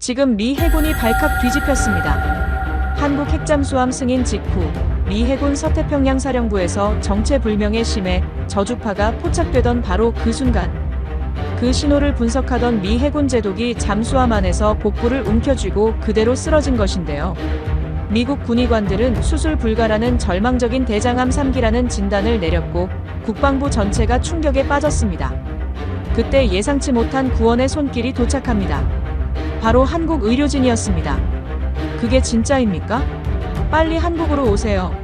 지금 미 해군이 발칵 뒤집혔습니다. 한국 핵잠수함 승인 직후 미 해군 서태평양 사령부에서 정체불명의 심해 저주파가 포착되던 바로 그 순간 그 신호를 분석하던 미 해군 제독이 잠수함 안에서 복부를 움켜쥐고 그대로 쓰러진 것인데요. 미국 군의관들은 수술 불가라는 절망적인 대장암 3기라는 진단을 내렸고 국방부 전체가 충격에 빠졌습니다. 그때 예상치 못한 구원의 손길이 도착합니다. 바로 한국 의료진이었습니다. 그게 진짜입니까? 빨리 한국으로 오세요.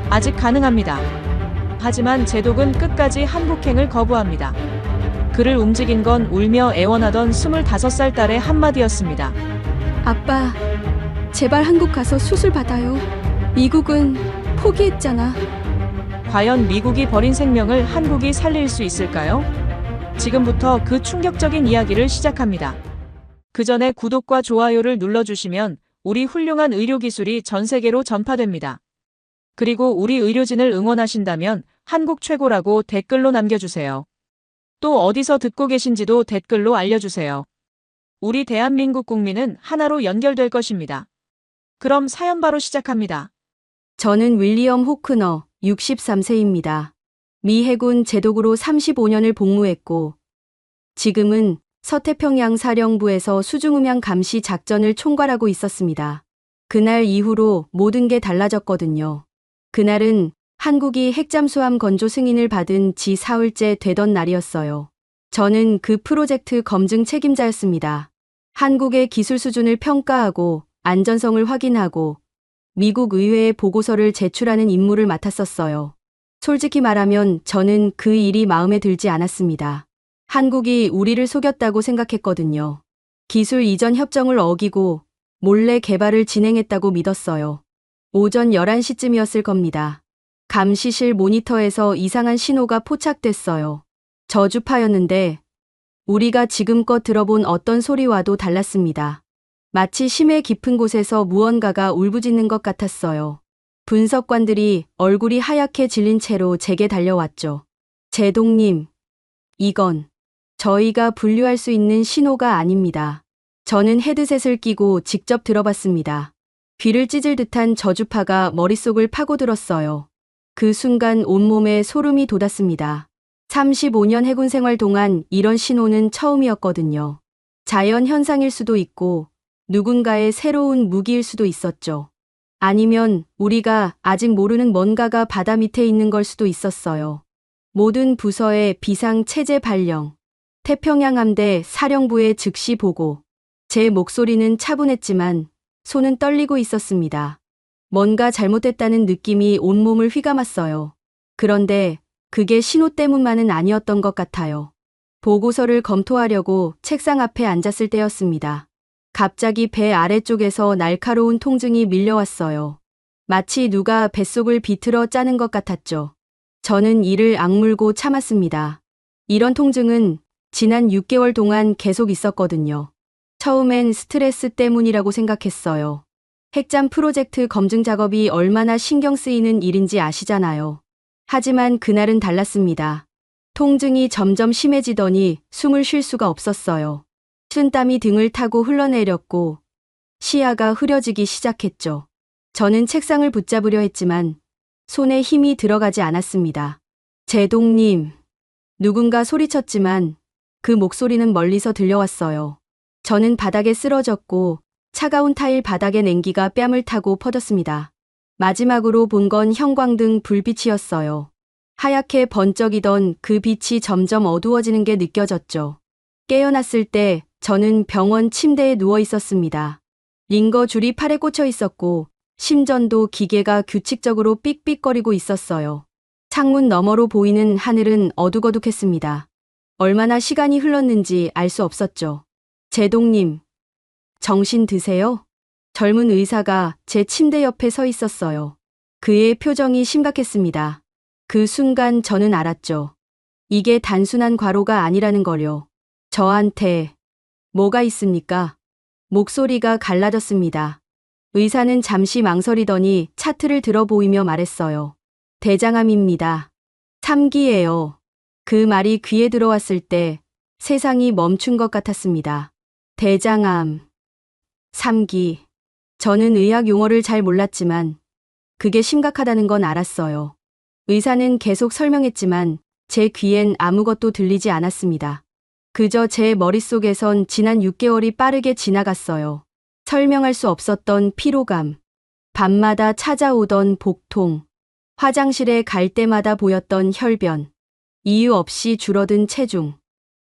아직 가능합니다. 하지만 제독은 끝까지 한국행을 거부합니다. 그를 움직인 건 울며 애원하던 25살 딸의 한마디였습니다. 아빠, 제발 한국 가서 수술 받아요. 미국은 포기했잖아. 과연 미국이 버린 생명을 한국이 살릴 수 있을까요? 지금부터 그 충격적인 이야기를 시작합니다. 그 전에 구독과 좋아요를 눌러주시면 우리 훌륭한 의료기술이 전 세계로 전파됩니다. 그리고 우리 의료진을 응원하신다면 한국 최고라고 댓글로 남겨주세요. 또 어디서 듣고 계신지도 댓글로 알려주세요. 우리 대한민국 국민은 하나로 연결될 것입니다. 그럼 사연 바로 시작합니다. 저는 윌리엄 호크너, 63세입니다. 미 해군 제독으로 35년을 복무했고, 지금은 서태평양 사령부에서 수중음향 감시 작전을 총괄하고 있었습니다. 그날 이후로 모든 게 달라졌거든요. 그날은 한국이 핵잠수함 건조 승인을 받은 지 사흘째 되던 날이었어요. 저는 그 프로젝트 검증 책임자였습니다. 한국의 기술 수준을 평가하고 안전성을 확인하고 미국 의회에 보고서를 제출하는 임무를 맡았었어요. 솔직히 말하면 저는 그 일이 마음에 들지 않았습니다. 한국이 우리를 속였다고 생각했거든요. 기술 이전 협정을 어기고 몰래 개발을 진행했다고 믿었어요. 오전 11시쯤이었을 겁니다. 감시실 모니터에서 이상한 신호가 포착됐어요. 저주파였는데 우리가 지금껏 들어본 어떤 소리와도 달랐습니다. 마치 심해 깊은 곳에서 무언가가 울부짖는 것 같았어요. 분석관들이 얼굴이 하얗게 질린 채로 제게 달려왔죠. 제독님, 이건 저희가 분류할 수 있는 신호가 아닙니다. 저는 헤드셋을 끼고 직접 들어봤습니다. 귀를 찢을 듯한 저주파가 머릿속을 파고들었어요. 그 순간 온몸에 소름이 돋았습니다. 35년 해군 생활 동안 이런 신호는 처음이었거든요. 자연 현상일 수도 있고 누군가의 새로운 무기일 수도 있었죠. 아니면 우리가 아직 모르는 뭔가가 바다 밑에 있는 걸 수도 있었어요. 모든 부서의 비상 체제 발령, 태평양 함대 사령부의 즉시 보고. 제 목소리는 차분했지만 손은 떨리고 있었습니다. 뭔가 잘못됐다는 느낌이 온몸을 휘감았어요. 그런데 그게 신호 때문만은 아니었던 것 같아요. 보고서를 검토하려고 책상 앞에 앉았을 때였습니다. 갑자기 배 아래쪽에서 날카로운 통증이 밀려왔어요. 마치 누가 뱃속을 비틀어 짜는 것 같았죠. 저는 이를 악물고 참았습니다. 이런 통증은 지난 6개월 동안 계속 있었거든요. 처음엔 스트레스 때문이라고 생각했어요. 핵잠 프로젝트 검증 작업이 얼마나 신경 쓰이는 일인지 아시잖아요. 하지만 그날은 달랐습니다. 통증이 점점 심해지더니 숨을 쉴 수가 없었어요. 춘땀이 등을 타고 흘러내렸고 시야가 흐려지기 시작했죠. 저는 책상을 붙잡으려 했지만 손에 힘이 들어가지 않았습니다. 제독님, 누군가 소리쳤지만 그 목소리는 멀리서 들려왔어요. 저는 바닥에 쓰러졌고 차가운 타일 바닥의 냉기가 뺨을 타고 퍼졌습니다. 마지막으로 본 건 형광등 불빛이었어요. 하얗게 번쩍이던 그 빛이 점점 어두워지는 게 느껴졌죠. 깨어났을 때 저는 병원 침대에 누워 있었습니다. 링거 줄이 팔에 꽂혀 있었고 심전도 기계가 규칙적으로 삑삑거리고 있었어요. 창문 너머로 보이는 하늘은 어둑어둑했습니다. 얼마나 시간이 흘렀는지 알 수 없었죠. 제독님, 정신 드세요? 젊은 의사가 제 침대 옆에 서 있었어요. 그의 표정이 심각했습니다. 그 순간 저는 알았죠. 이게 단순한 과로가 아니라는 걸요. 저한테 뭐가 있습니까? 목소리가 갈라졌습니다. 의사는 잠시 망설이더니 차트를 들어 보이며 말했어요. 대장암입니다. 3기예요. 그 말이 귀에 들어왔을 때 세상이 멈춘 것 같았습니다. 대장암. 3기. 저는 의학 용어를 잘 몰랐지만 그게 심각하다는 건 알았어요. 의사는 계속 설명했지만 제 귀엔 아무것도 들리지 않았습니다. 그저 제 머릿속에선 지난 6개월이 빠르게 지나갔어요. 설명할 수 없었던 피로감, 밤마다 찾아오던 복통, 화장실에 갈 때마다 보였던 혈변, 이유 없이 줄어든 체중.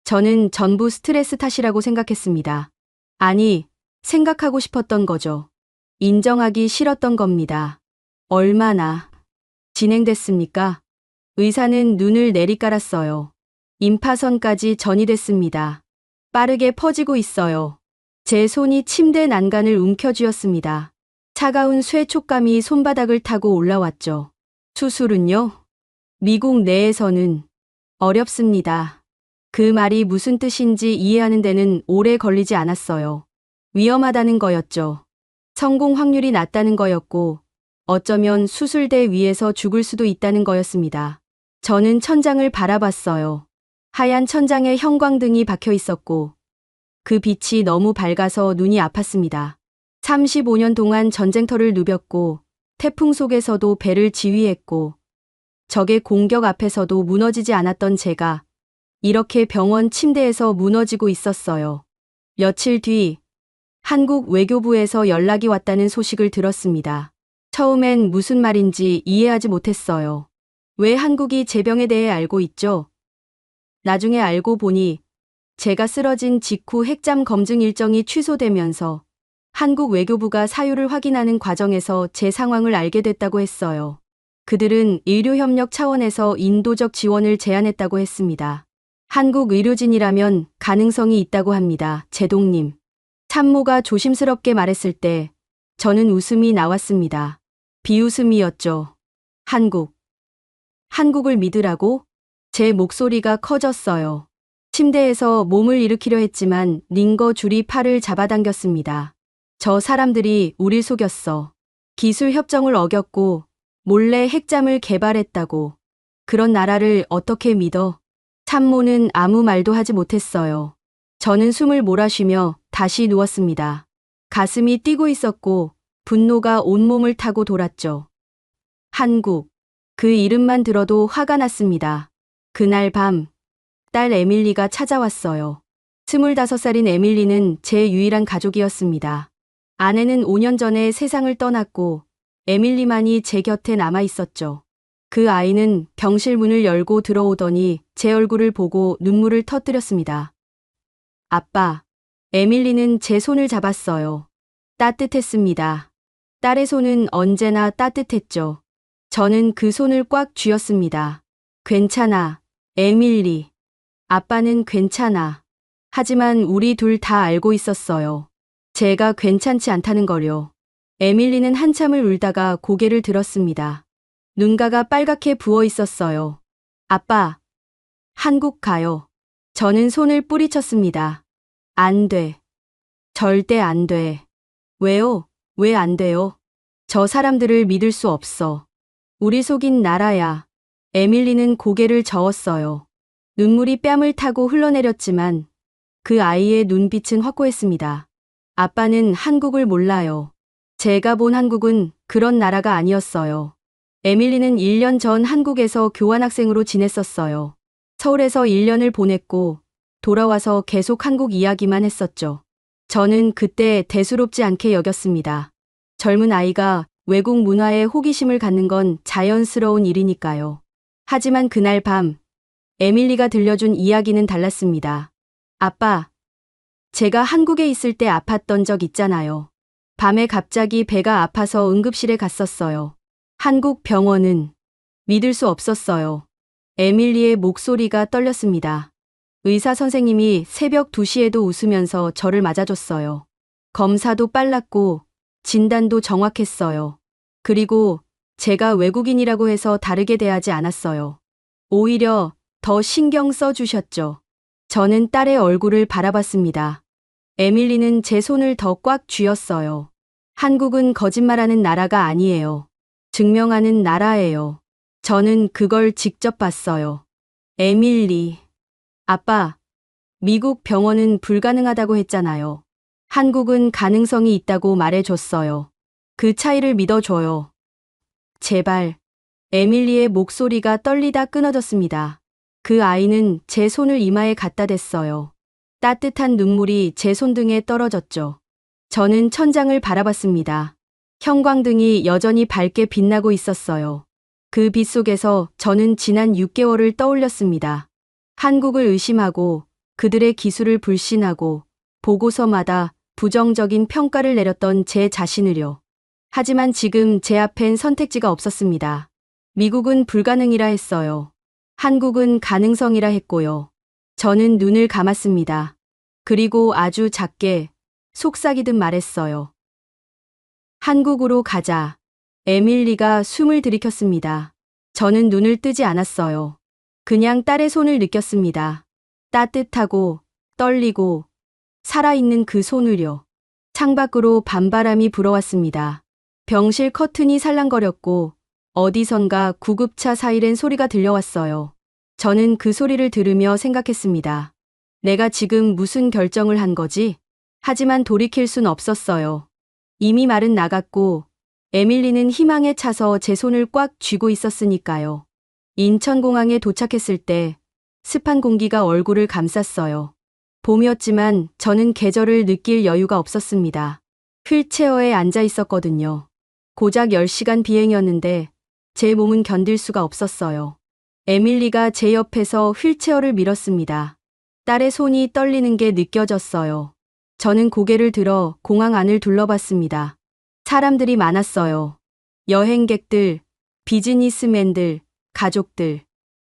저는 전부 스트레스 탓이라고 생각했습니다. 아니, 생각하고 싶었던 거죠. 인정하기 싫었던 겁니다. 얼마나 진행됐습니까? 의사는 눈을 내리깔았어요. 임파선까지 전이됐습니다. 빠르게 퍼지고 있어요. 제 손이 침대 난간을 움켜쥐었습니다. 차가운 쇠 촉감이 손바닥을 타고 올라왔죠. 수술은요? 미국 내에서는 어렵습니다. 그 말이 무슨 뜻인지 이해하는 데는 오래 걸리지 않았어요. 위험하다는 거였죠. 성공 확률이 낮다는 거였고, 어쩌면 수술대 위에서 죽을 수도 있다는 거였습니다. 저는 천장을 바라봤어요. 하얀 천장에 형광등이 박혀 있었고, 그 빛이 너무 밝아서 눈이 아팠습니다. 35년 동안 전쟁터를 누볐고, 태풍 속에서도 배를 지휘했고, 적의 공격 앞에서도 무너지지 않았던 제가 이렇게 병원 침대에서 무너지고 있었어요. 며칠 뒤 한국 외교부에서 연락이 왔다는 소식을 들었습니다. 처음엔 무슨 말인지 이해하지 못했어요. 왜 한국이 제 병에 대해 알고 있죠? 나중에 알고 보니 제가 쓰러진 직후 핵잠 검증 일정이 취소되면서 한국 외교부가 사유를 확인하는 과정에서 제 상황을 알게 됐다고 했어요. 그들은 의료협력 차원에서 인도적 지원을 제안했다고 했습니다. 한국 의료진이라면 가능성이 있다고 합니다. 제동님. 참모가 조심스럽게 말했을 때 저는 웃음이 나왔습니다. 비웃음이었죠. 한국을 믿으라고? 제 목소리가 커졌어요. 침대에서 몸을 일으키려 했지만 링거 줄이 팔을 잡아당겼습니다. 저 사람들이 우릴 속였어. 기술 협정을 어겼고 몰래 핵잠을 개발했다고. 그런 나라를 어떻게 믿어? 참모는 아무 말도 하지 못했어요. 저는 숨을 몰아쉬며 다시 누웠습니다. 가슴이 뛰고 있었고 분노가 온몸을 타고 돌았죠. 한국. 그 이름만 들어도 화가 났습니다. 그날 밤, 딸 에밀리가 찾아왔어요. 25살인 에밀리는 제 유일한 가족이었습니다. 아내는 5년 전에 세상을 떠났고 에밀리만이 제 곁에 남아 있었죠. 그 아이는 병실 문을 열고 들어오더니 제 얼굴을 보고 눈물을 터뜨렸습니다. 아빠. 에밀리는 제 손을 잡았어요. 따뜻했습니다. 딸의 손은 언제나 따뜻했죠. 저는 그 손을 꽉 쥐었습니다. 괜찮아, 에밀리. 아빠는 괜찮아. 하지만 우리 둘 다 알고 있었어요. 제가 괜찮지 않다는 걸요. 에밀리는 한참을 울다가 고개를 들었습니다. 눈가가 빨갛게 부어 있었어요. 아빠, 한국 가요. 저는 손을 뿌리쳤습니다. 안 돼. 절대 안 돼. 왜요? 왜 안 돼요? 저 사람들을 믿을 수 없어. 우리 속인 나라야. 에밀리는 고개를 저었어요. 눈물이 뺨을 타고 흘러내렸지만 그 아이의 눈빛은 확고했습니다. 아빠는 한국을 몰라요. 제가 본 한국은 그런 나라가 아니었어요. 에밀리는 1년 전 한국에서 교환학생으로 지냈었어요. 서울에서 1년을 보냈고 돌아와서 계속 한국 이야기만 했었죠. 저는 그때 대수롭지 않게 여겼습니다. 젊은 아이가 외국 문화에 호기심을 갖는 건 자연스러운 일이니까요. 하지만 그날 밤 에밀리가 들려준 이야기는 달랐습니다. 아빠, 제가 한국에 있을 때 아팠던 적 있잖아요. 밤에 갑자기 배가 아파서 응급실에 갔었어요. 한국 병원은 믿을 수 없었어요. 에밀리의 목소리가 떨렸습니다. 의사 선생님이 새벽 2시에도 웃으면서 저를 맞아줬어요. 검사도 빨랐고 진단도 정확했어요. 그리고 제가 외국인이라고 해서 다르게 대하지 않았어요. 오히려 더 신경 써주셨죠. 저는 딸의 얼굴을 바라봤습니다. 에밀리는 제 손을 더 꽉 쥐었어요. 한국은 거짓말하는 나라가 아니에요. 증명하는 나라예요. 저는 그걸 직접 봤어요. 에밀리. 아빠, 미국 병원은 불가능하다고 했잖아요. 한국은 가능성이 있다고 말해줬어요. 그 차이를 믿어줘요. 제발. 에밀리의 목소리가 떨리다 끊어졌습니다. 그 아이는 제 손을 이마에 갖다 댔어요. 따뜻한 눈물이 제 손등에 떨어졌죠. 저는 천장을 바라봤습니다. 형광등이 여전히 밝게 빛나고 있었어요. 그 빛 속에서 저는 지난 6개월을 떠올렸습니다. 한국을 의심하고 그들의 기술을 불신하고 보고서마다 부정적인 평가를 내렸던 제 자신을요. 하지만 지금 제 앞엔 선택지가 없었습니다. 미국은 불가능이라 했어요. 한국은 가능성이라 했고요. 저는 눈을 감았습니다. 그리고 아주 작게 속삭이듯 말했어요. 한국으로 가자. 에밀리가 숨을 들이켰습니다. 저는 눈을 뜨지 않았어요. 그냥 딸의 손을 느꼈습니다. 따뜻하고 떨리고 살아있는 그 손을요. 창밖으로 밤바람이 불어왔습니다. 병실 커튼이 살랑거렸고 어디선가 구급차 사이렌 소리가 들려왔어요. 저는 그 소리를 들으며 생각했습니다. 내가 지금 무슨 결정을 한 거지? 하지만 돌이킬 순 없었어요. 이미 말은 나갔고 에밀리는 희망에 차서 제 손을 꽉 쥐고 있었으니까요. 인천공항에 도착했을 때 습한 공기가 얼굴을 감쌌어요. 봄이었지만 저는 계절을 느낄 여유가 없었습니다. 휠체어에 앉아 있었거든요. 고작 10시간 비행이었는데 제 몸은 견딜 수가 없었어요. 에밀리가 제 옆에서 휠체어를 밀었습니다. 딸의 손이 떨리는 게 느껴졌어요. 저는 고개를 들어 공항 안을 둘러봤습니다. 사람들이 많았어요. 여행객들, 비즈니스맨들, 가족들.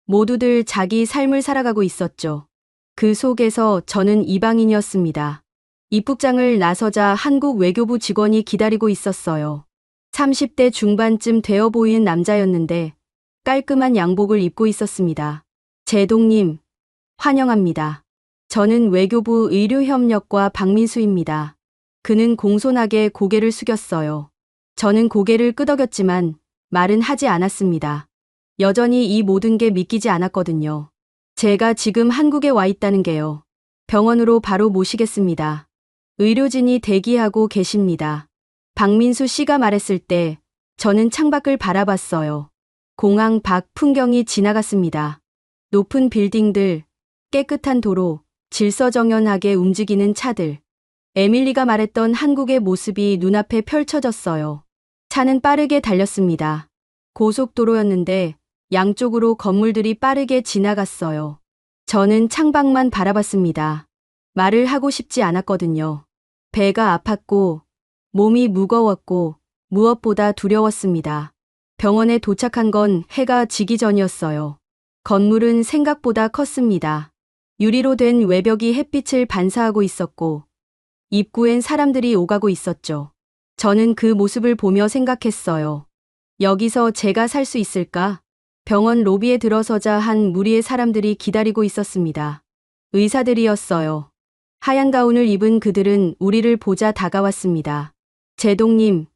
모두들 자기 삶을 살아가고 있었죠. 그 속에서 저는 이방인이었습니다. 입국장을 나서자 한국 외교부 직원이 기다리고 있었어요. 30대 중반쯤 되어 보이는 남자였는데 깔끔한 양복을 입고 있었습니다. 제동님, 환영합니다. 저는 외교부 의료협력과 박민수입니다. 그는 공손하게 고개를 숙였어요. 저는 고개를 끄덕였지만 말은 하지 않았습니다. 여전히 이 모든 게 믿기지 않았거든요. 제가 지금 한국에 와 있다는 게요. 병원으로 바로 모시겠습니다. 의료진이 대기하고 계십니다. 박민수 씨가 말했을 때 저는 창밖을 바라봤어요. 공항 밖 풍경이 지나갔습니다. 높은 빌딩들, 깨끗한 도로, 질서정연하게 움직이는 차들. 에밀리가 말했던 한국의 모습이 눈앞에 펼쳐졌어요. 차는 빠르게 달렸습니다. 고속도로였는데 양쪽으로 건물들이 빠르게 지나갔어요. 저는 창밖만 바라봤습니다. 말을 하고 싶지 않았거든요. 배가 아팠고 몸이 무거웠고 무엇보다 두려웠습니다. 병원에 도착한 건 해가 지기 전이었어요. 건물은 생각보다 컸습니다. 유리로 된 외벽이 햇빛을 반사하고 있었고 입구엔 사람들이 오가고 있었죠. 저는 그 모습을 보며 생각했어요. 여기서 제가 살 수 있을까? 병원 로비에 들어서자 한 무리의 사람들이 기다리고 있었습니다. 의사들이었어요. 하얀 가운을 입은 그들은 우리를 보자 다가왔습니다. 제동님,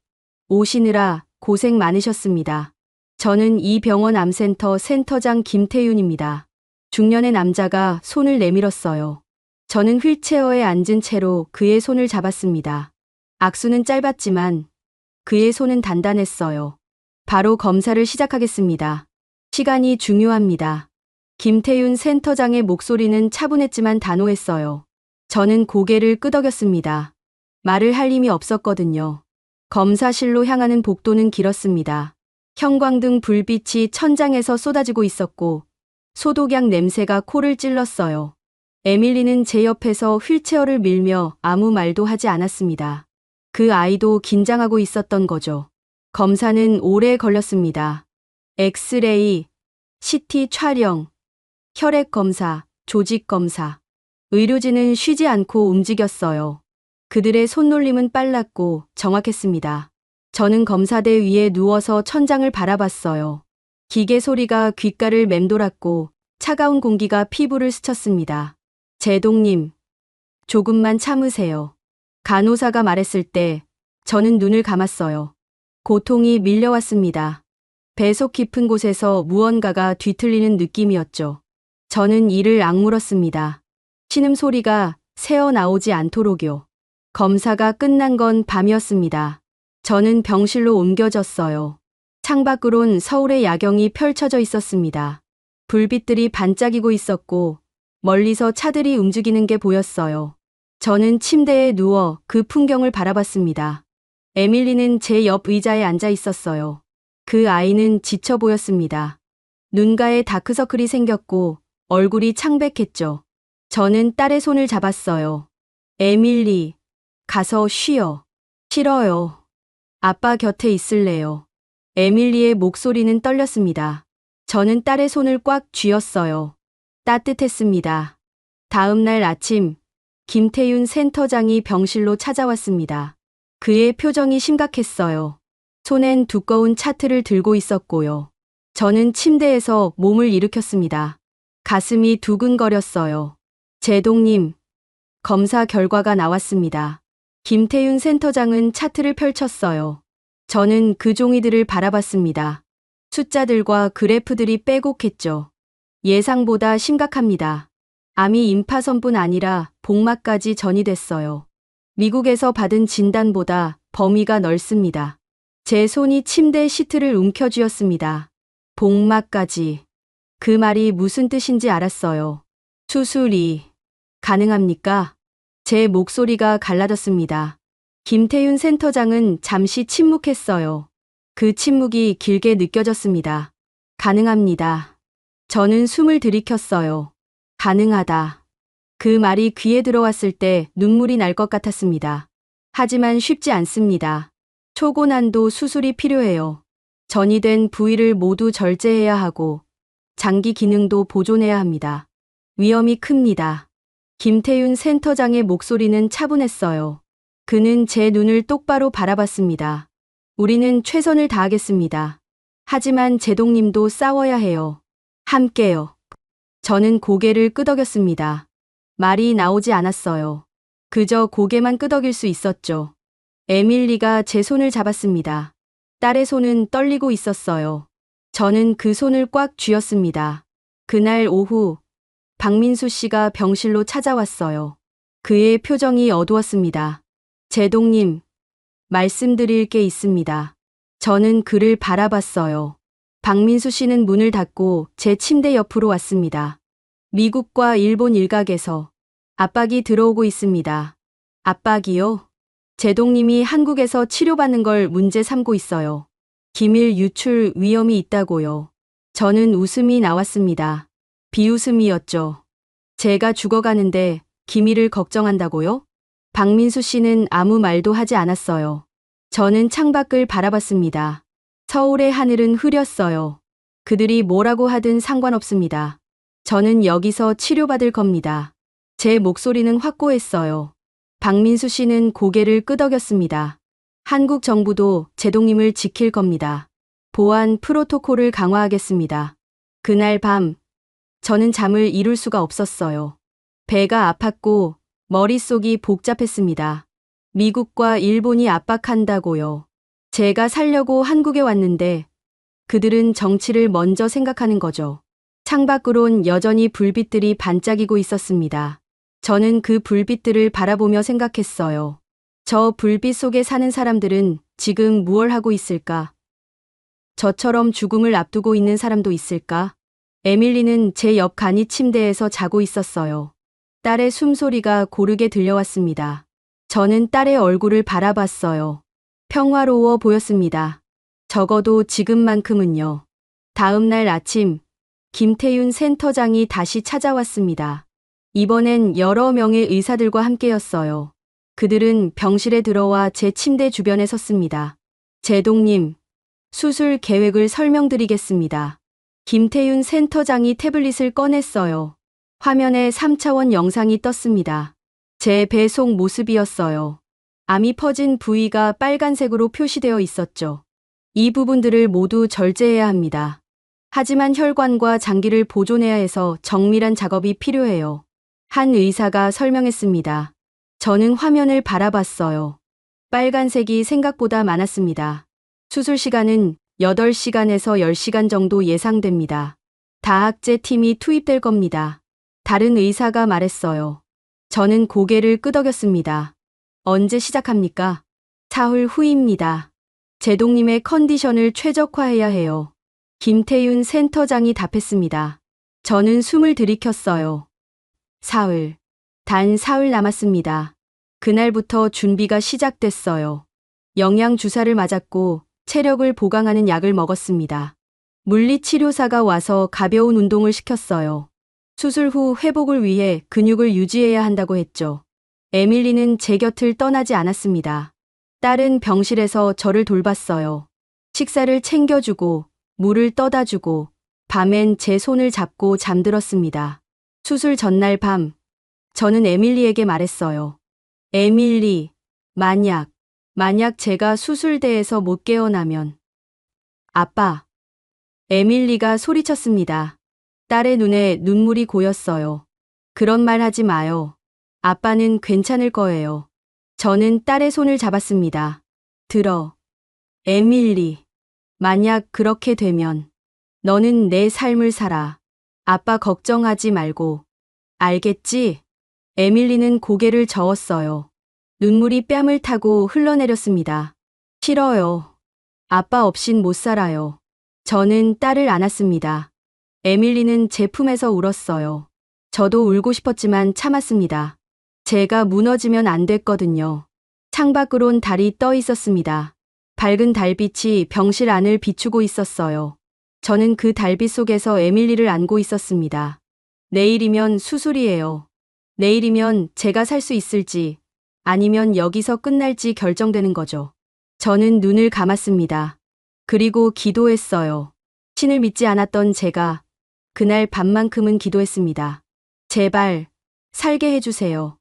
오시느라 고생 많으셨습니다. 저는 이 병원 암센터 센터장 김태윤입니다. 중년의 남자가 손을 내밀었어요. 저는 휠체어에 앉은 채로 그의 손을 잡았습니다. 악수는 짧았지만 그의 손은 단단했어요. 바로 검사를 시작하겠습니다. 시간이 중요합니다. 김태윤 센터장의 목소리는 차분했지만 단호했어요. 저는 고개를 끄덕였습니다. 말을 할 힘이 없었거든요. 검사실로 향하는 복도는 길었습니다. 형광등 불빛이 천장에서 쏟아지고 있었고 소독약 냄새가 코를 찔렀어요. 에밀리는 제 옆에서 휠체어를 밀며 아무 말도 하지 않았습니다. 그 아이도 긴장하고 있었던 거죠. 검사는 오래 걸렸습니다. 엑스레이, CT 촬영, 혈액 검사, 조직 검사. 의료진은 쉬지 않고 움직였어요. 그들의 손놀림은 빨랐고 정확했습니다. 저는 검사대 위에 누워서 천장을 바라봤어요. 기계 소리가 귓가를 맴돌았고 차가운 공기가 피부를 스쳤습니다. 제동님, 조금만 참으세요. 간호사가 말했을 때 저는 눈을 감았어요. 고통이 밀려왔습니다. 배속 깊은 곳에서 무언가가 뒤틀리는 느낌이었죠. 저는 이를 악물었습니다. 신음소리가 새어나오지 않도록요. 검사가 끝난 건 밤이었습니다. 저는 병실로 옮겨졌어요. 창밖으론 서울의 야경이 펼쳐져 있었습니다. 불빛들이 반짝이고 있었고 멀리서 차들이 움직이는 게 보였어요. 저는 침대에 누워 그 풍경을 바라봤습니다. 에밀리는 제 옆 의자에 앉아 있었어요. 그 아이는 지쳐 보였습니다. 눈가에 다크서클이 생겼고 얼굴이 창백했죠. 저는 딸의 손을 잡았어요. 에밀리, 가서 쉬어. 싫어요. 아빠 곁에 있을래요. 에밀리의 목소리는 떨렸습니다. 저는 딸의 손을 꽉 쥐었어요. 따뜻했습니다. 다음 날 아침, 김태윤 센터장이 병실로 찾아왔습니다. 그의 표정이 심각했어요. 손엔 두꺼운 차트를 들고 있었고요. 저는 침대에서 몸을 일으켰습니다. 가슴이 두근거렸어요. 제동님, 검사 결과가 나왔습니다. 김태윤 센터장은 차트를 펼쳤어요. 저는 그 종이들을 바라봤습니다. 숫자들과 그래프들이 빼곡했죠. 예상보다 심각합니다. 암이 임파선뿐 아니라 복막까지 전이됐어요. 미국에서 받은 진단보다 범위가 넓습니다. 제 손이 침대 시트를 움켜쥐었습니다. 복막까지. 그 말이 무슨 뜻인지 알았어요. 수술이 가능합니까? 제 목소리가 갈라졌습니다. 김태윤 센터장은 잠시 침묵했어요. 그 침묵이 길게 느껴졌습니다. 가능합니다. 저는 숨을 들이켰어요. 가능하다. 그 말이 귀에 들어왔을 때 눈물이 날 것 같았습니다. 하지만 쉽지 않습니다. 초고난도 수술이 필요해요. 전이된 부위를 모두 절제해야 하고 장기 기능도 보존해야 합니다. 위험이 큽니다. 김태윤 센터장의 목소리는 차분했어요. 그는 제 눈을 똑바로 바라봤습니다. 우리는 최선을 다하겠습니다. 하지만 제동님도 싸워야 해요. 함께요. 저는 고개를 끄덕였습니다. 말이 나오지 않았어요. 그저 고개만 끄덕일 수 있었죠. 에밀리가 제 손을 잡았습니다. 딸의 손은 떨리고 있었어요. 저는 그 손을 꽉 쥐었습니다. 그날 오후, 박민수 씨가 병실로 찾아왔어요. 그의 표정이 어두웠습니다. 제동님, 말씀드릴 게 있습니다. 저는 그를 바라봤어요. 박민수 씨는 문을 닫고 제 침대 옆으로 왔습니다. 미국과 일본 일각에서 압박이 들어오고 있습니다. 압박이요? 제동님이 한국에서 치료받는 걸 문제 삼고 있어요. 기밀 유출 위험이 있다고요. 저는 웃음이 나왔습니다. 비웃음이었죠. 제가 죽어가는데 기밀을 걱정한다고요? 박민수 씨는 아무 말도 하지 않았어요. 저는 창밖을 바라봤습니다. 서울의 하늘은 흐렸어요. 그들이 뭐라고 하든 상관없습니다. 저는 여기서 치료받을 겁니다. 제 목소리는 확고했어요. 박민수 씨는 고개를 끄덕였습니다. 한국 정부도 제동님을 지킬 겁니다. 보안 프로토콜을 강화하겠습니다. 그날 밤, 저는 잠을 이룰 수가 없었어요. 배가 아팠고 머릿속이 복잡했습니다. 미국과 일본이 압박한다고요. 제가 살려고 한국에 왔는데 그들은 정치를 먼저 생각하는 거죠. 창밖으론 여전히 불빛들이 반짝이고 있었습니다. 저는 그 불빛들을 바라보며 생각했어요. 저 불빛 속에 사는 사람들은 지금 무얼 하고 있을까? 저처럼 죽음을 앞두고 있는 사람도 있을까? 에밀리는 제 옆 간이 침대에서 자고 있었어요. 딸의 숨소리가 고르게 들려왔습니다. 저는 딸의 얼굴을 바라봤어요. 평화로워 보였습니다. 적어도 지금만큼은요. 다음 날 아침, 김태윤 센터장이 다시 찾아왔습니다. 이번엔 여러 명의 의사들과 함께였어요. 그들은 병실에 들어와 제 침대 주변에 섰습니다. 제동님, 수술 계획을 설명드리겠습니다. 김태윤 센터장이 태블릿을 꺼냈어요. 화면에 3차원 영상이 떴습니다. 제 배 속 모습이었어요. 암이 퍼진 부위가 빨간색으로 표시되어 있었죠. 이 부분들을 모두 절제해야 합니다. 하지만 혈관과 장기를 보존해야 해서 정밀한 작업이 필요해요. 한 의사가 설명했습니다. 저는 화면을 바라봤어요. 빨간색이 생각보다 많았습니다. 수술 시간은 8시간에서 10시간 정도 예상됩니다. 다학제 팀이 투입될 겁니다. 다른 의사가 말했어요. 저는 고개를 끄덕였습니다. 언제 시작합니까? 사흘 후입니다. 제동님의 컨디션을 최적화해야 해요. 김태윤 센터장이 답했습니다. 저는 숨을 들이켰어요. 사흘. 단 사흘 남았습니다. 그날부터 준비가 시작됐어요. 영양주사를 맞았고 체력을 보강하는 약을 먹었습니다. 물리치료사가 와서 가벼운 운동을 시켰어요. 수술 후 회복을 위해 근육을 유지해야 한다고 했죠. 에밀리는 제 곁을 떠나지 않았습니다. 딸은 병실에서 저를 돌봤어요. 식사를 챙겨주고 물을 떠다 주고 밤엔 제 손을 잡고 잠들었습니다. 수술 전날 밤 저는 에밀리에게 말했어요. 에밀리, 만약 제가 수술대에서 못 깨어나면. 아빠. 에밀리가 소리쳤습니다. 딸의 눈에 눈물이 고였어요. 그런 말 하지 마요. 아빠는 괜찮을 거예요. 저는 딸의 손을 잡았습니다. 들어. 에밀리. 만약 그렇게 되면 너는 내 삶을 살아. 아빠 걱정하지 말고. 알겠지? 에밀리는 고개를 저었어요. 눈물이 뺨을 타고 흘러내렸습니다. 싫어요. 아빠 없인 못 살아요. 저는 딸을 안았습니다. 에밀리는 제 품에서 울었어요. 저도 울고 싶었지만 참았습니다. 제가 무너지면 안 됐거든요. 창밖으론 달이 떠 있었습니다. 밝은 달빛이 병실 안을 비추고 있었어요. 저는 그 달빛 속에서 에밀리를 안고 있었습니다. 내일이면 수술이에요. 내일이면 제가 살 수 있을지 아니면 여기서 끝날지 결정되는 거죠. 저는 눈을 감았습니다. 그리고 기도했어요. 신을 믿지 않았던 제가 그날 밤만큼은 기도했습니다. 제발 살게 해주세요.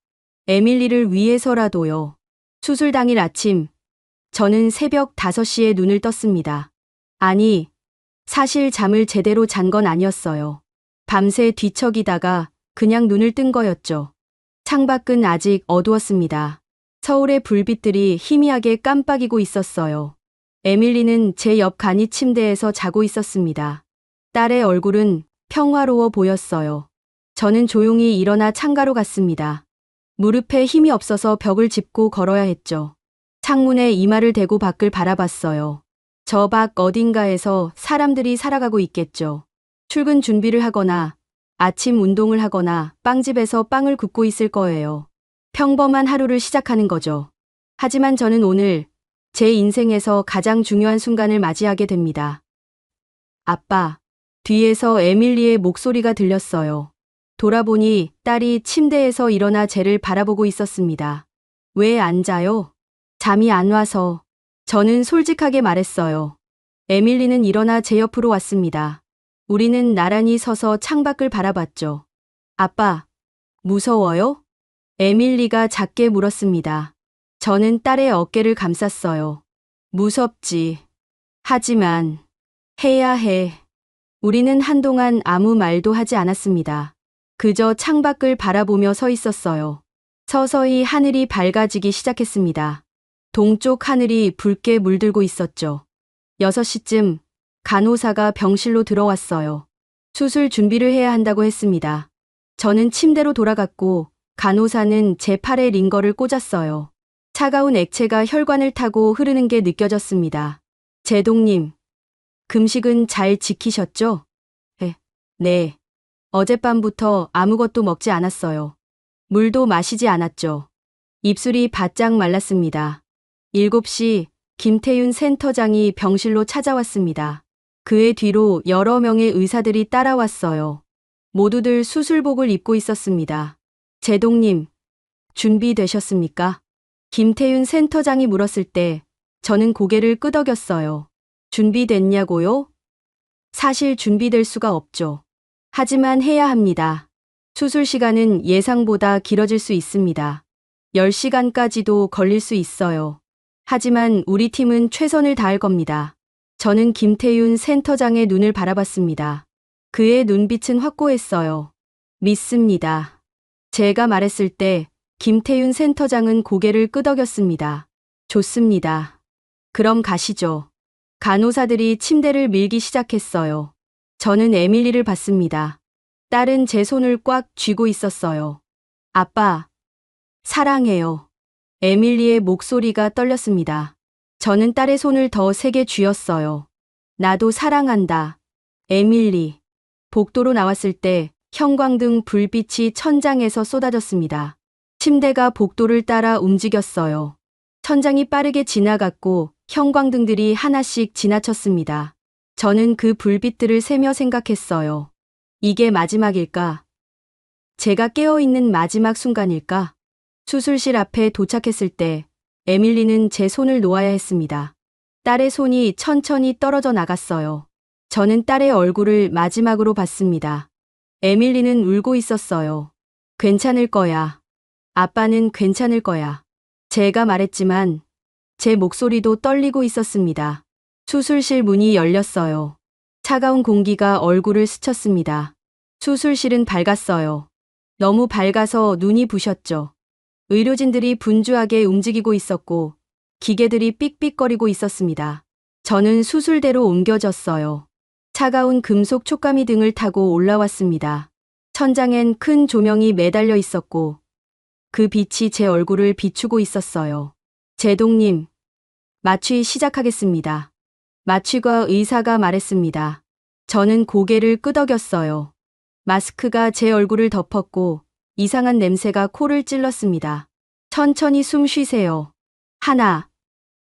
에밀리를 위해서라도요. 수술 당일 아침 저는 새벽 5시에 눈을 떴습니다. 아니, 사실 잠을 제대로 잔 건 아니었어요. 밤새 뒤척이다가 그냥 눈을 뜬 거였죠. 창밖은 아직 어두웠습니다. 서울의 불빛들이 희미하게 깜빡이고 있었어요. 에밀리는 제 옆 간이 침대에서 자고 있었습니다. 딸의 얼굴은 평화로워 보였어요. 저는 조용히 일어나 창가로 갔습니다. 무릎에 힘이 없어서 벽을 짚고 걸어야 했죠. 창문에 이마를 대고 밖을 바라봤어요. 저 밖 어딘가에서 사람들이 살아가고 있겠죠. 출근 준비를 하거나 아침 운동을 하거나 빵집에서 빵을 굽고 있을 거예요. 평범한 하루를 시작하는 거죠. 하지만 저는 오늘 제 인생에서 가장 중요한 순간을 맞이하게 됩니다. 아빠. 뒤에서 에밀리의 목소리가 들렸어요. 돌아보니 딸이 침대에서 일어나 쟤를 바라보고 있었습니다. 왜 안 자요? 잠이 안 와서. 저는 솔직하게 말했어요. 에밀리는 일어나 제 옆으로 왔습니다. 우리는 나란히 서서 창밖을 바라봤죠. 아빠, 무서워요? 에밀리가 작게 물었습니다. 저는 딸의 어깨를 감쌌어요. 무섭지. 하지만 해야 해. 우리는 한동안 아무 말도 하지 않았습니다. 그저 창밖을 바라보며 서 있었어요. 서서히 하늘이 밝아지기 시작했습니다. 동쪽 하늘이 붉게 물들고 있었죠. 6시쯤 간호사가 병실로 들어왔어요. 수술 준비를 해야 한다고 했습니다. 저는 침대로 돌아갔고 간호사는 제 팔에 링거를 꽂았어요. 차가운 액체가 혈관을 타고 흐르는 게 느껴졌습니다. 제동님, 금식은 잘 지키셨죠? 네. 어젯밤부터 아무것도 먹지 않았어요. 물도 마시지 않았죠. 입술이 바짝 말랐습니다. 7시 김태윤 센터장이 병실로 찾아왔습니다. 그의 뒤로 여러 명의 의사들이 따라왔어요. 모두들 수술복을 입고 있었습니다. 제동님, 준비되셨습니까? 김태윤 센터장이 물었을 때 저는 고개를 끄덕였어요. 준비됐냐고요? 사실 준비될 수가 없죠. 하지만 해야 합니다. 수술 시간은 예상보다 길어질 수 있습니다. 10시간까지도 걸릴 수 있어요. 하지만 우리 팀은 최선을 다할 겁니다. 저는 김태윤 센터장의 눈을 바라봤습니다. 그의 눈빛은 확고했어요. 믿습니다. 제가 말했을 때 김태윤 센터장은 고개를 끄덕였습니다. 좋습니다. 그럼 가시죠. 간호사들이 침대를 밀기 시작했어요. 저는 에밀리를 봤습니다. 딸은 제 손을 꽉 쥐고 있었어요. 아빠, 사랑해요. 에밀리의 목소리가 떨렸습니다. 저는 딸의 손을 더 세게 쥐었어요. 나도 사랑한다. 에밀리. 복도로 나왔을 때 형광등 불빛이 천장에서 쏟아졌습니다. 침대가 복도를 따라 움직였어요. 천장이 빠르게 지나갔고 형광등들이 하나씩 지나쳤습니다. 저는 그 불빛들을 세며 생각했어요. 이게 마지막일까? 제가 깨어있는 마지막 순간일까? 수술실 앞에 도착했을 때 에밀리는 제 손을 놓아야 했습니다. 딸의 손이 천천히 떨어져 나갔어요. 저는 딸의 얼굴을 마지막으로 봤습니다. 에밀리는 울고 있었어요. 괜찮을 거야. 아빠는 괜찮을 거야. 제가 말했지만 제 목소리도 떨리고 있었습니다. 수술실 문이 열렸어요. 차가운 공기가 얼굴을 스쳤습니다. 수술실은 밝았어요. 너무 밝아서 눈이 부셨죠. 의료진들이 분주하게 움직이고 있었고 기계들이 삑삑거리고 있었습니다. 저는 수술대로 옮겨졌어요. 차가운 금속 촉감이 등을 타고 올라왔습니다. 천장엔 큰 조명이 매달려 있었고 그 빛이 제 얼굴을 비추고 있었어요. 제동님, 마취 시작하겠습니다. 마취과 의사가 말했습니다. 저는 고개를 끄덕였어요. 마스크가 제 얼굴을 덮었고 이상한 냄새가 코를 찔렀습니다. 천천히 숨 쉬세요. 하나,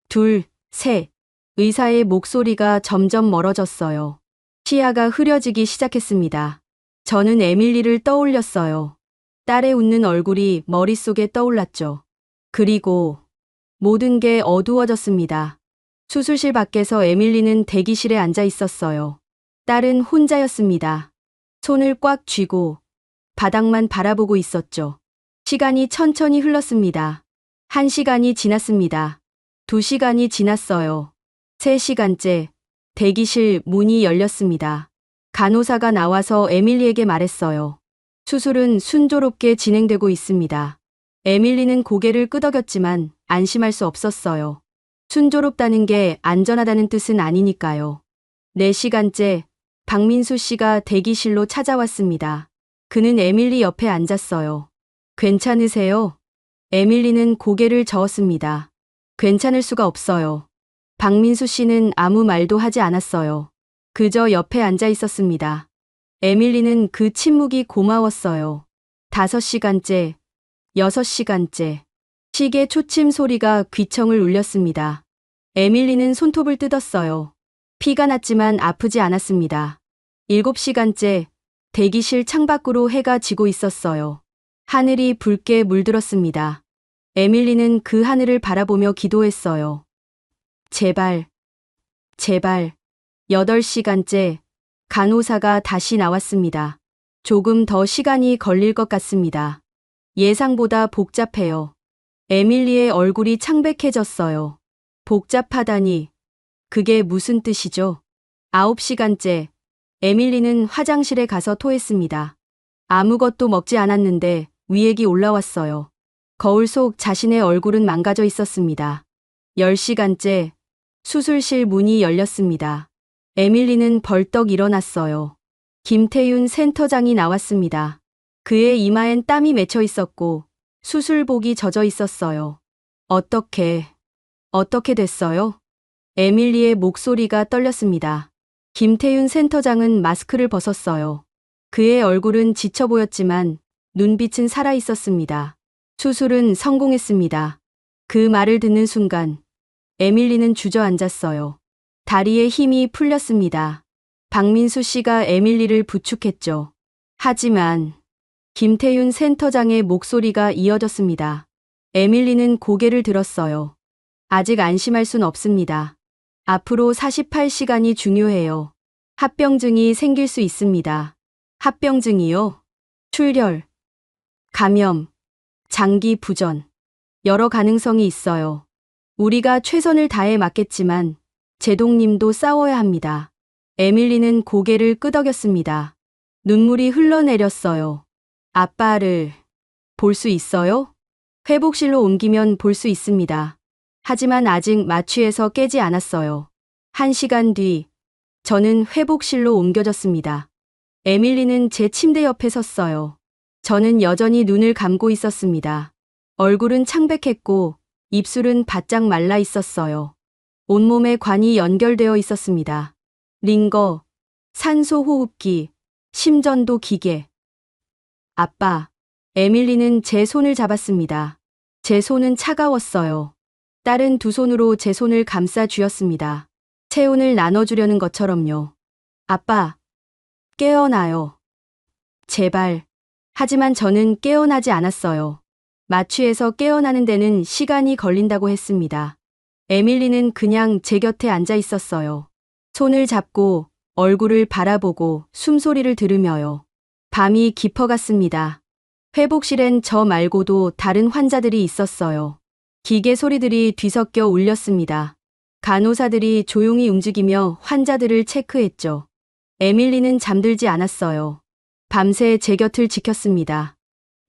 둘, 셋. 의사의 목소리가 점점 멀어졌어요. 시야가 흐려지기 시작했습니다. 저는 에밀리를 떠올렸어요. 딸의 웃는 얼굴이 머릿속에 떠올랐죠. 그리고 모든 게 어두워졌습니다. 수술실 밖에서 에밀리는 대기실에 앉아 있었어요. 딸은 혼자였습니다. 손을 꽉 쥐고 바닥만 바라보고 있었죠. 시간이 천천히 흘렀습니다. 1시간이 지났습니다. 2시간이 지났어요. 3시간째 대기실 문이 열렸습니다. 간호사가 나와서 에밀리에게 말했어요. 수술은 순조롭게 진행되고 있습니다. 에밀리는 고개를 끄덕였지만 안심할 수 없었어요. 순조롭다는 게 안전하다는 뜻은 아니니까요. 4시간째 박민수 씨가 대기실로 찾아왔습니다. 그는 에밀리 옆에 앉았어요. 괜찮으세요? 에밀리는 고개를 저었습니다. 괜찮을 수가 없어요. 박민수 씨는 아무 말도 하지 않았어요. 그저 옆에 앉아 있었습니다. 에밀리는 그 침묵이 고마웠어요. 5시간째, 6시간째. 시계 초침 소리가 귀청을 울렸습니다. 에밀리는 손톱을 뜯었어요. 피가 났지만 아프지 않았습니다. 7시간째, 대기실 창밖으로 해가 지고 있었어요. 하늘이 붉게 물들었습니다. 에밀리는 그 하늘을 바라보며 기도했어요. 제발, 제발. 8시간째, 간호사가 다시 나왔습니다. 조금 더 시간이 걸릴 것 같습니다. 예상보다 복잡해요. 에밀리의 얼굴이 창백해졌어요. 복잡하다니, 그게 무슨 뜻이죠? 9시간째, 에밀리는 화장실에 가서 토했습니다. 아무것도 먹지 않았는데 위액이 올라왔어요. 거울 속 자신의 얼굴은 망가져 있었습니다. 10시간째, 수술실 문이 열렸습니다. 에밀리는 벌떡 일어났어요. 김태윤 센터장이 나왔습니다. 그의 이마엔 땀이 맺혀 있었고 수술복이 젖어 있었어요. 어떻게 됐어요? 에밀리의 목소리가 떨렸습니다. 김태윤 센터장은 마스크를 벗었어요. 그의 얼굴은 지쳐 보였지만 눈빛은 살아 있었습니다. 수술은 성공했습니다. 그 말을 듣는 순간 에밀리는 주저앉았어요. 다리에 힘이 풀렸습니다. 박민수 씨가 에밀리를 부축했죠. 하지만 김태윤 센터장의 목소리가 이어졌습니다. 에밀리는 고개를 들었어요. 아직 안심할 순 없습니다. 앞으로 48시간이 중요해요. 합병증이 생길 수 있습니다. 합병증이요? 출혈, 감염, 장기 부전. 여러 가능성이 있어요. 우리가 최선을 다해 막겠지만 제동님도 싸워야 합니다. 에밀리는 고개를 끄덕였습니다. 눈물이 흘러내렸어요. 아빠를 볼 수 있어요? 회복실로 옮기면 볼 수 있습니다. 하지만 아직 마취에서 깨지 않았어요. 1시간 뒤, 저는 회복실로 옮겨졌습니다. 에밀리는 제 침대 옆에 섰어요. 저는 여전히 눈을 감고 있었습니다. 얼굴은 창백했고 입술은 바짝 말라 있었어요. 온몸에 관이 연결되어 있었습니다. 링거, 산소 호흡기, 심전도 기계. 아빠, 에밀리는 제 손을 잡았습니다. 제 손은 차가웠어요. 딸은 두 손으로 제 손을 감싸 쥐었습니다. 체온을 나눠주려는 것처럼요. 아빠, 깨어나요. 제발. 하지만 저는 깨어나지 않았어요. 마취에서 깨어나는 데는 시간이 걸린다고 했습니다. 에밀리는 그냥 제 곁에 앉아 있었어요. 손을 잡고 얼굴을 바라보고 숨소리를 들으며요. 밤이 깊어갔습니다. 회복실엔 저 말고도 다른 환자들이 있었어요. 기계 소리들이 뒤섞여 울렸습니다. 간호사들이 조용히 움직이며 환자들을 체크했죠. 에밀리는 잠들지 않았어요. 밤새 제 곁을 지켰습니다.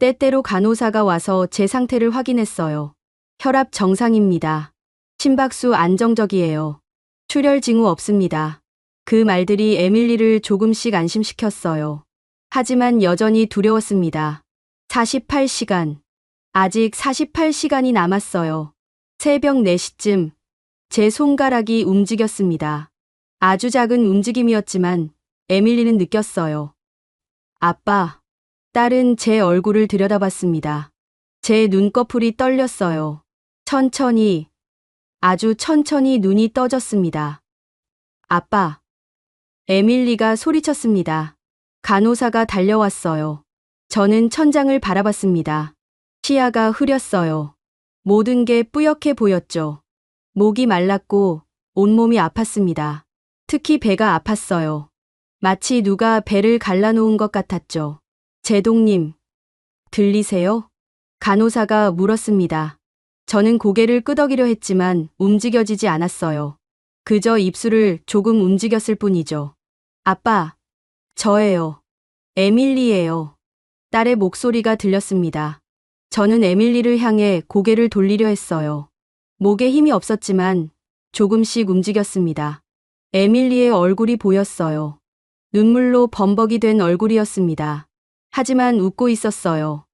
때때로 간호사가 와서 제 상태를 확인했어요. 혈압 정상입니다. 심박수 안정적이에요. 출혈 징후 없습니다. 그 말들이 에밀리를 조금씩 안심시켰어요. 하지만 여전히 두려웠습니다. 48시간. 아직 48시간이 남았어요. 새벽 4시쯤 제 손가락이 움직였습니다. 아주 작은 움직임이었지만 에밀리는 느꼈어요. 아빠. 딸은 제 얼굴을 들여다봤습니다. 제 눈꺼풀이 떨렸어요. 천천히, 아주 천천히 눈이 떠졌습니다. 아빠. 에밀리가 소리쳤습니다. 간호사가 달려왔어요. 저는 천장을 바라봤습니다. 시야가 흐렸어요. 모든 게 뿌옇게 보였죠. 목이 말랐고 온몸이 아팠습니다. 특히 배가 아팠어요. 마치 누가 배를 갈라놓은 것 같았죠. 제동님, 들리세요? 간호사가 물었습니다. 저는 고개를 끄덕이려 했지만 움직여지지 않았어요. 그저 입술을 조금 움직였을 뿐이죠. 아빠, 저예요. 에밀리예요. 딸의 목소리가 들렸습니다. 저는 에밀리를 향해 고개를 돌리려 했어요. 목에 힘이 없었지만 조금씩 움직였습니다. 에밀리의 얼굴이 보였어요. 눈물로 범벅이 된 얼굴이었습니다. 하지만 웃고 있었어요.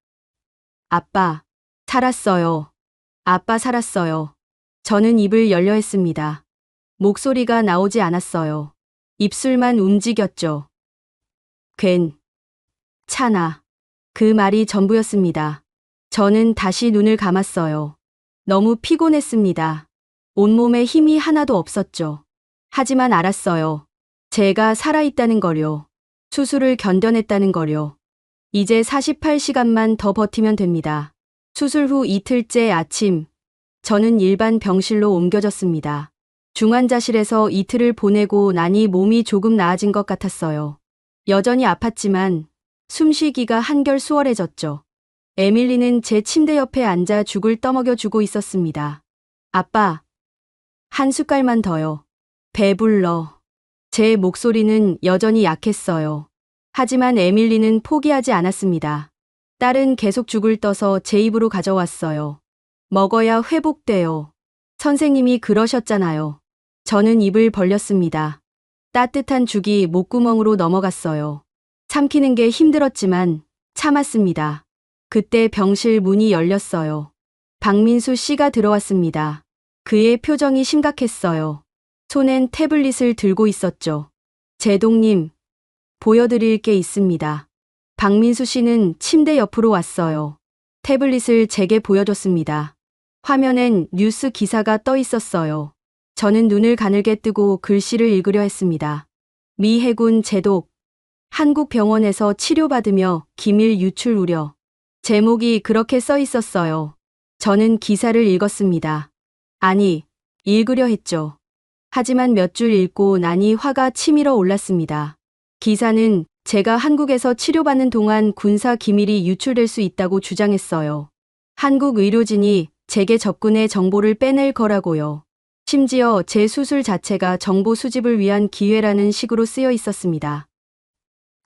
아빠, 살았어요. 아빠 살았어요. 저는 입을 열려 했습니다. 목소리가 나오지 않았어요. 입술만 움직였죠. 괜찮아. 그 말이 전부였습니다. 저는 다시 눈을 감았어요. 너무 피곤했습니다. 온몸에 힘이 하나도 없었죠. 하지만 알았어요. 제가 살아있다는 거요. 수술을 견뎌냈다는 거요. 이제 48시간만 더 버티면 됩니다. 수술 후 이틀째 아침, 저는 일반 병실로 옮겨졌습니다. 중환자실에서 이틀을 보내고 나니 몸이 조금 나아진 것 같았어요. 여전히 아팠지만 숨쉬기가 한결 수월해졌죠. 에밀리는 제 침대 옆에 앉아 죽을 떠먹여 주고 있었습니다. 아빠, 한 숟갈만 더요. 배불러. 제 목소리는 여전히 약했어요. 하지만 에밀리는 포기하지 않았습니다. 딸은 계속 죽을 떠서 제 입으로 가져왔어요. 먹어야 회복돼요. 선생님이 그러셨잖아요. 저는 입을 벌렸습니다. 따뜻한 죽이 목구멍으로 넘어갔어요. 삼키는 게 힘들었지만 참았습니다. 그때 병실 문이 열렸어요. 박민수 씨가 들어왔습니다. 그의 표정이 심각했어요. 손엔 태블릿을 들고 있었죠. 제동님, 보여드릴 게 있습니다. 박민수 씨는 침대 옆으로 왔어요. 태블릿을 제게 보여줬습니다. 화면엔 뉴스 기사가 떠 있었어요. 저는 눈을 가늘게 뜨고 글씨를 읽으려 했습니다. 미 해군 제독, 한국 병원에서 치료받으며 기밀 유출 우려. 제목이 그렇게 써 있었어요. 저는 기사를 읽었습니다. 아니, 읽으려 했죠. 하지만 몇 줄 읽고 나니 화가 치밀어 올랐습니다. 기사는 제가 한국에서 치료받는 동안 군사 기밀이 유출될 수 있다고 주장했어요. 한국 의료진이 제게 접근해 정보를 빼낼 거라고요. 심지어 제 수술 자체가 정보 수집을 위한 기회라는 식으로 쓰여 있었습니다.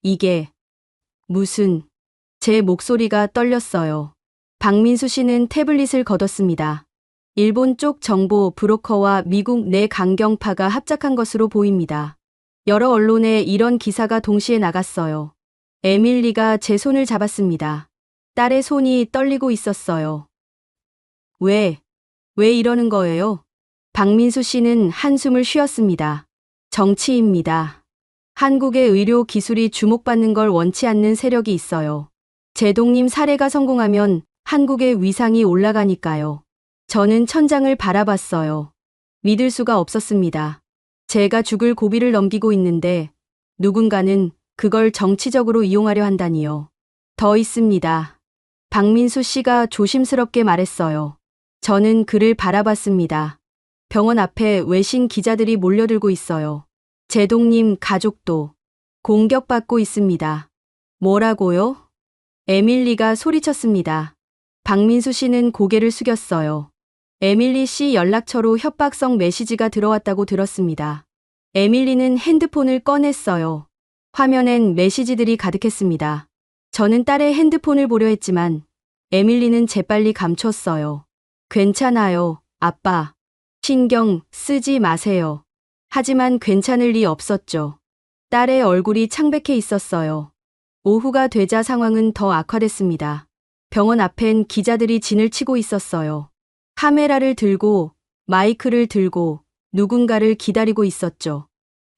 이게 무슨... 제 목소리가 떨렸어요. 박민수 씨는 태블릿을 걷었습니다. 일본 쪽 정보 브로커와 미국 내 강경파가 합작한 것으로 보입니다. 여러 언론에 이런 기사가 동시에 나갔어요. 에밀리가 제 손을 잡았습니다. 딸의 손이 떨리고 있었어요. 왜? 왜 이러는 거예요? 박민수 씨는 한숨을 쉬었습니다. 정치입니다. 한국의 의료 기술이 주목받는 걸 원치 않는 세력이 있어요. 제동님 사례가 성공하면 한국의 위상이 올라가니까요. 저는 천장을 바라봤어요. 믿을 수가 없었습니다. 제가 죽을 고비를 넘기고 있는데 누군가는 그걸 정치적으로 이용하려 한다니요. 더 있습니다. 박민수 씨가 조심스럽게 말했어요. 저는 그를 바라봤습니다. 병원 앞에 외신 기자들이 몰려들고 있어요. 제동님 가족도 공격받고 있습니다. 뭐라고요? 에밀리가 소리쳤습니다. 박민수 씨는 고개를 숙였어요. 에밀리 씨 연락처로 협박성 메시지가 들어왔다고 들었습니다. 에밀리는 핸드폰을 꺼냈어요. 화면엔 메시지들이 가득했습니다. 저는 딸의 핸드폰을 보려 했지만 에밀리는 재빨리 감췄어요. 괜찮아요, 아빠. 신경 쓰지 마세요. 하지만 괜찮을 리 없었죠. 딸의 얼굴이 창백해 있었어요. 오후가 되자 상황은 더 악화됐습니다. 병원 앞엔 기자들이 진을 치고 있었어요. 카메라를 들고 마이크를 들고 누군가를 기다리고 있었죠.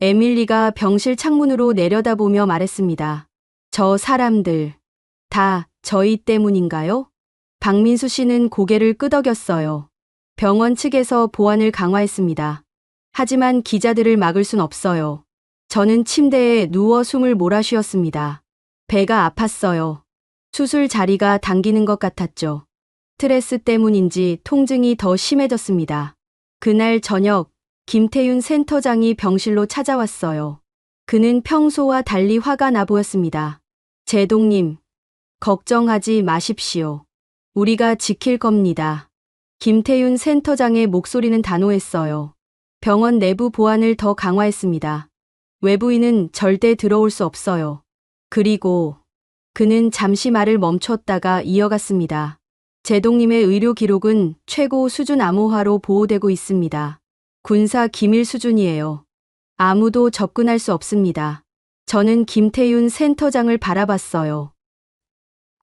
에밀리가 병실 창문으로 내려다보며 말했습니다. 저 사람들 다 저희 때문인가요? 박민수 씨는 고개를 끄덕였어요. 병원 측에서 보안을 강화했습니다. 하지만 기자들을 막을 순 없어요. 저는 침대에 누워 숨을 몰아쉬었습니다. 배가 아팠어요. 수술 자리가 당기는 것 같았죠. 스트레스 때문인지 통증이 더 심해졌습니다. 그날 저녁 김태윤 센터장이 병실로 찾아왔어요. 그는 평소와 달리 화가 나 보였습니다. 제동님, 걱정하지 마십시오. 우리가 지킬 겁니다. 김태윤 센터장의 목소리는 단호했어요. 병원 내부 보안을 더 강화했습니다. 외부인은 절대 들어올 수 없어요. 그리고 그는 잠시 말을 멈췄다가 이어갔습니다. 제동님의 의료 기록은 최고 수준 암호화로 보호되고 있습니다. 군사 기밀 수준이에요. 아무도 접근할 수 없습니다. 저는 김태윤 센터장을 바라봤어요.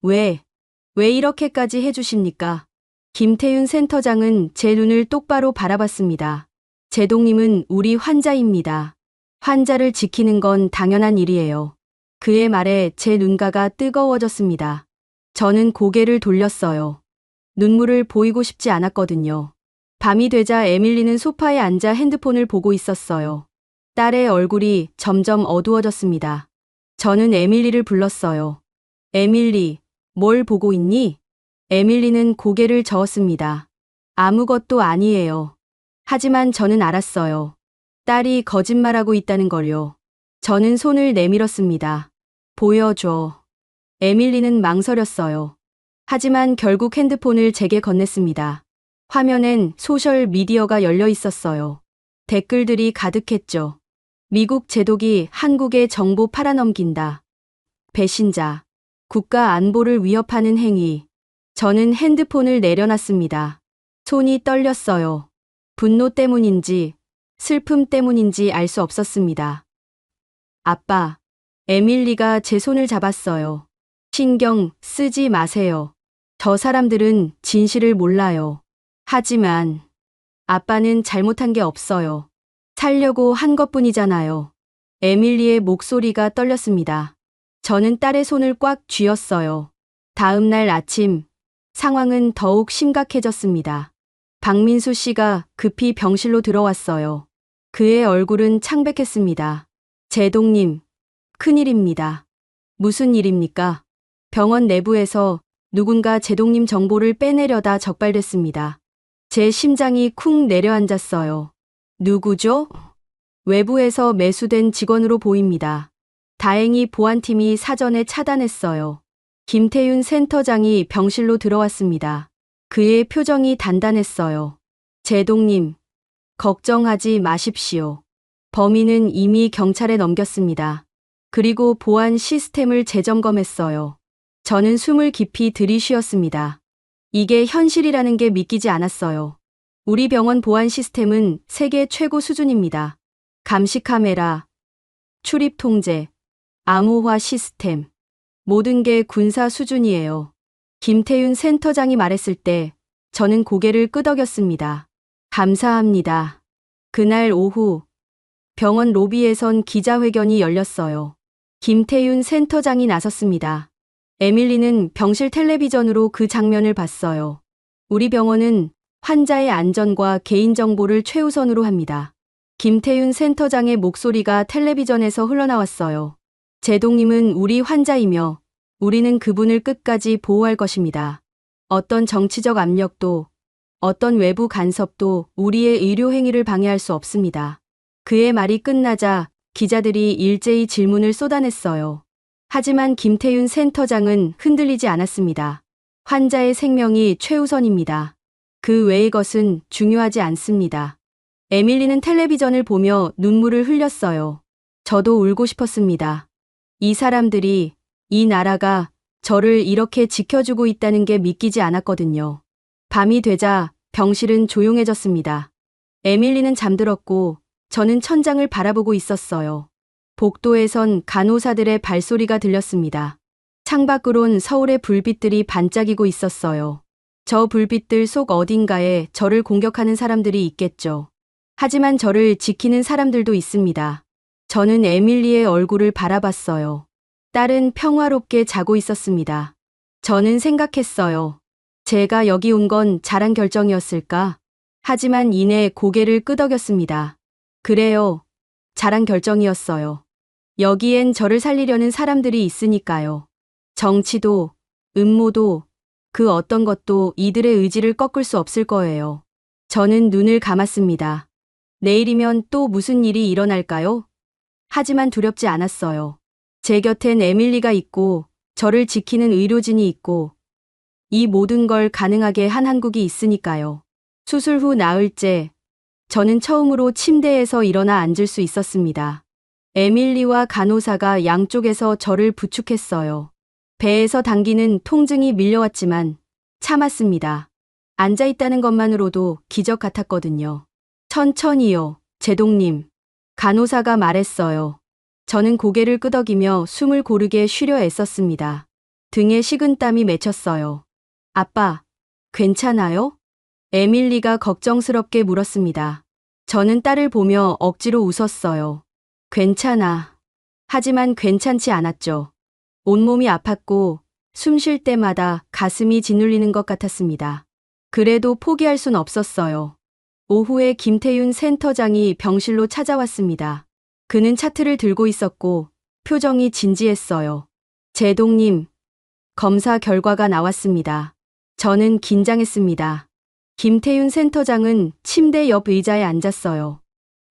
왜 이렇게까지 해주십니까? 김태윤 센터장은 제 눈을 똑바로 바라봤습니다. 제동님은 우리 환자입니다. 환자를 지키는 건 당연한 일이에요. 그의 말에 제 눈가가 뜨거워졌습니다. 저는 고개를 돌렸어요. 눈물을 보이고 싶지 않았거든요. 밤이 되자 에밀리는 소파에 앉아 핸드폰을 보고 있었어요. 딸의 얼굴이 점점 어두워졌습니다. 저는 에밀리를 불렀어요. 에밀리, 뭘 보고 있니? 에밀리는 고개를 저었습니다. 아무것도 아니에요. 하지만 저는 알았어요. 딸이 거짓말하고 있다는 걸요. 저는 손을 내밀었습니다. 보여줘. 에밀리는 망설였어요. 하지만 결국 핸드폰을 제게 건넸습니다. 화면엔 소셜 미디어가 열려 있었어요. 댓글들이 가득했죠. 미국 제독이 한국의 정보 팔아넘긴다. 배신자. 국가 안보를 위협하는 행위. 저는 핸드폰을 내려놨습니다. 손이 떨렸어요. 분노 때문인지 슬픔 때문인지 알 수 없었습니다. 아빠. 에밀리가 제 손을 잡았어요. 신경 쓰지 마세요. 저 사람들은 진실을 몰라요. 하지만 아빠는 잘못한 게 없어요. 살려고 한 것뿐이잖아요. 에밀리의 목소리가 떨렸습니다. 저는 딸의 손을 꽉 쥐었어요. 다음 날 아침 상황은 더욱 심각해졌습니다. 박민수 씨가 급히 병실로 들어왔어요. 그의 얼굴은 창백했습니다. 제동님, 큰일입니다. 무슨 일입니까? 병원 내부에서 누군가 제동님 정보를 빼내려다 적발됐습니다. 제 심장이 쿵 내려앉았어요. 누구죠? 외부에서 매수된 직원으로 보입니다. 다행히 보안팀이 사전에 차단했어요. 김태윤 센터장이 병실로 들어왔습니다. 그의 표정이 단단했어요. 제동님, 걱정하지 마십시오. 범인은 이미 경찰에 넘겼습니다. 그리고 보안 시스템을 재점검했어요. 저는 숨을 깊이 들이쉬었습니다. 이게 현실이라는 게 믿기지 않았어요. 우리 병원 보안 시스템은 세계 최고 수준입니다. 감시 카메라, 출입 통제, 암호화 시스템, 모든 게 군사 수준이에요. 김태윤 센터장이 말했을 때 저는 고개를 끄덕였습니다. 감사합니다. 그날 오후 병원 로비에선 기자회견이 열렸어요. 김태윤 센터장이 나섰습니다. 에밀리는 병실 텔레비전으로 그 장면을 봤어요. 우리 병원은 환자의 안전과 개인정보를 최우선으로 합니다. 김태윤 센터장의 목소리가 텔레비전에서 흘러나왔어요. 제동님은 우리 환자이며 우리는 그분을 끝까지 보호할 것입니다. 어떤 정치적 압력도, 어떤 외부 간섭도 우리의 의료 행위를 방해할 수 없습니다. 그의 말이 끝나자 기자들이 일제히 질문을 쏟아냈어요. 하지만 김태윤 센터장은 흔들리지 않았습니다. 환자의 생명이 최우선입니다. 그 외의 것은 중요하지 않습니다. 에밀리는 텔레비전을 보며 눈물을 흘렸어요. 저도 울고 싶었습니다. 이 사람들이, 이 나라가 저를 이렇게 지켜주고 있다는 게 믿기지 않았거든요. 밤이 되자 병실은 조용해졌습니다. 에밀리는 잠들었고 저는 천장을 바라보고 있었어요. 복도에선 간호사들의 발소리가 들렸습니다. 창밖으론 서울의 불빛들이 반짝이고 있었어요. 저 불빛들 속 어딘가에 저를 공격하는 사람들이 있겠죠. 하지만 저를 지키는 사람들도 있습니다. 저는 에밀리의 얼굴을 바라봤어요. 딸은 평화롭게 자고 있었습니다. 저는 생각했어요. 제가 여기 온 건 잘한 결정이었을까? 하지만 이내 고개를 끄덕였습니다. 그래요. 잘한 결정이었어요. 여기엔 저를 살리려는 사람들이 있으니까요. 정치도, 음모도, 그 어떤 것도 이들의 의지를 꺾을 수 없을 거예요. 저는 눈을 감았습니다. 내일이면 또 무슨 일이 일어날까요? 하지만 두렵지 않았어요. 제 곁엔 에밀리가 있고, 저를 지키는 의료진이 있고, 이 모든 걸 가능하게 한 한국이 있으니까요. 수술 후 나흘째, 저는 처음으로 침대에서 일어나 앉을 수 있었습니다. 에밀리와 간호사가 양쪽에서 저를 부축했어요. 배에서 당기는 통증이 밀려왔지만 참았습니다. 앉아있다는 것만으로도 기적 같았거든요. 천천히요, 제동님. 간호사가 말했어요. 저는 고개를 끄덕이며 숨을 고르게 쉬려 애썼습니다. 등에 식은땀이 맺혔어요. 아빠, 괜찮아요? 에밀리가 걱정스럽게 물었습니다. 저는 딸을 보며 억지로 웃었어요. 괜찮아. 하지만 괜찮지 않았죠. 온몸이 아팠고 숨 쉴 때마다 가슴이 짓눌리는 것 같았습니다. 그래도 포기할 순 없었어요. 오후에 김태윤 센터장이 병실로 찾아왔습니다. 그는 차트를 들고 있었고 표정이 진지했어요. 제동님, 검사 결과가 나왔습니다. 저는 긴장했습니다. 김태윤 센터장은 침대 옆 의자에 앉았어요.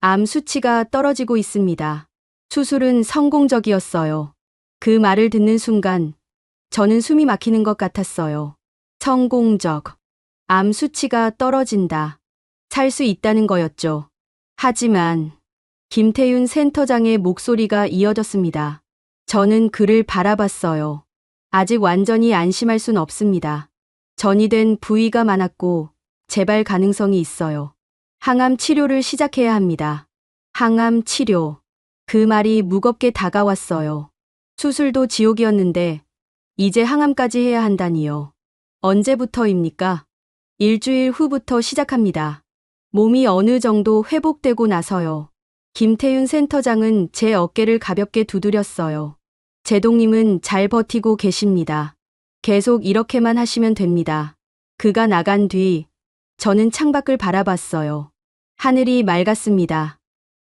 암 수치가 떨어지고 있습니다. 수술은 성공적이었어요. 그 말을 듣는 순간 저는 숨이 막히는 것 같았어요. 성공적. 암 수치가 떨어진다. 살 수 있다는 거였죠. 하지만 김태윤 센터장의 목소리가 이어졌습니다. 저는 그를 바라봤어요. 아직 완전히 안심할 순 없습니다. 전이된 부위가 많았고 재발 가능성이 있어요. 항암 치료를 시작해야 합니다. 항암 치료. 그 말이 무겁게 다가왔어요. 수술도 지옥이었는데 이제 항암까지 해야 한다니요. 언제부터입니까? 일주일 후부터 시작합니다. 몸이 어느 정도 회복되고 나서요. 김태윤 센터장은 제 어깨를 가볍게 두드렸어요. 제동님은 잘 버티고 계십니다. 계속 이렇게만 하시면 됩니다. 그가 나간 뒤 저는 창밖을 바라봤어요. 하늘이 맑았습니다.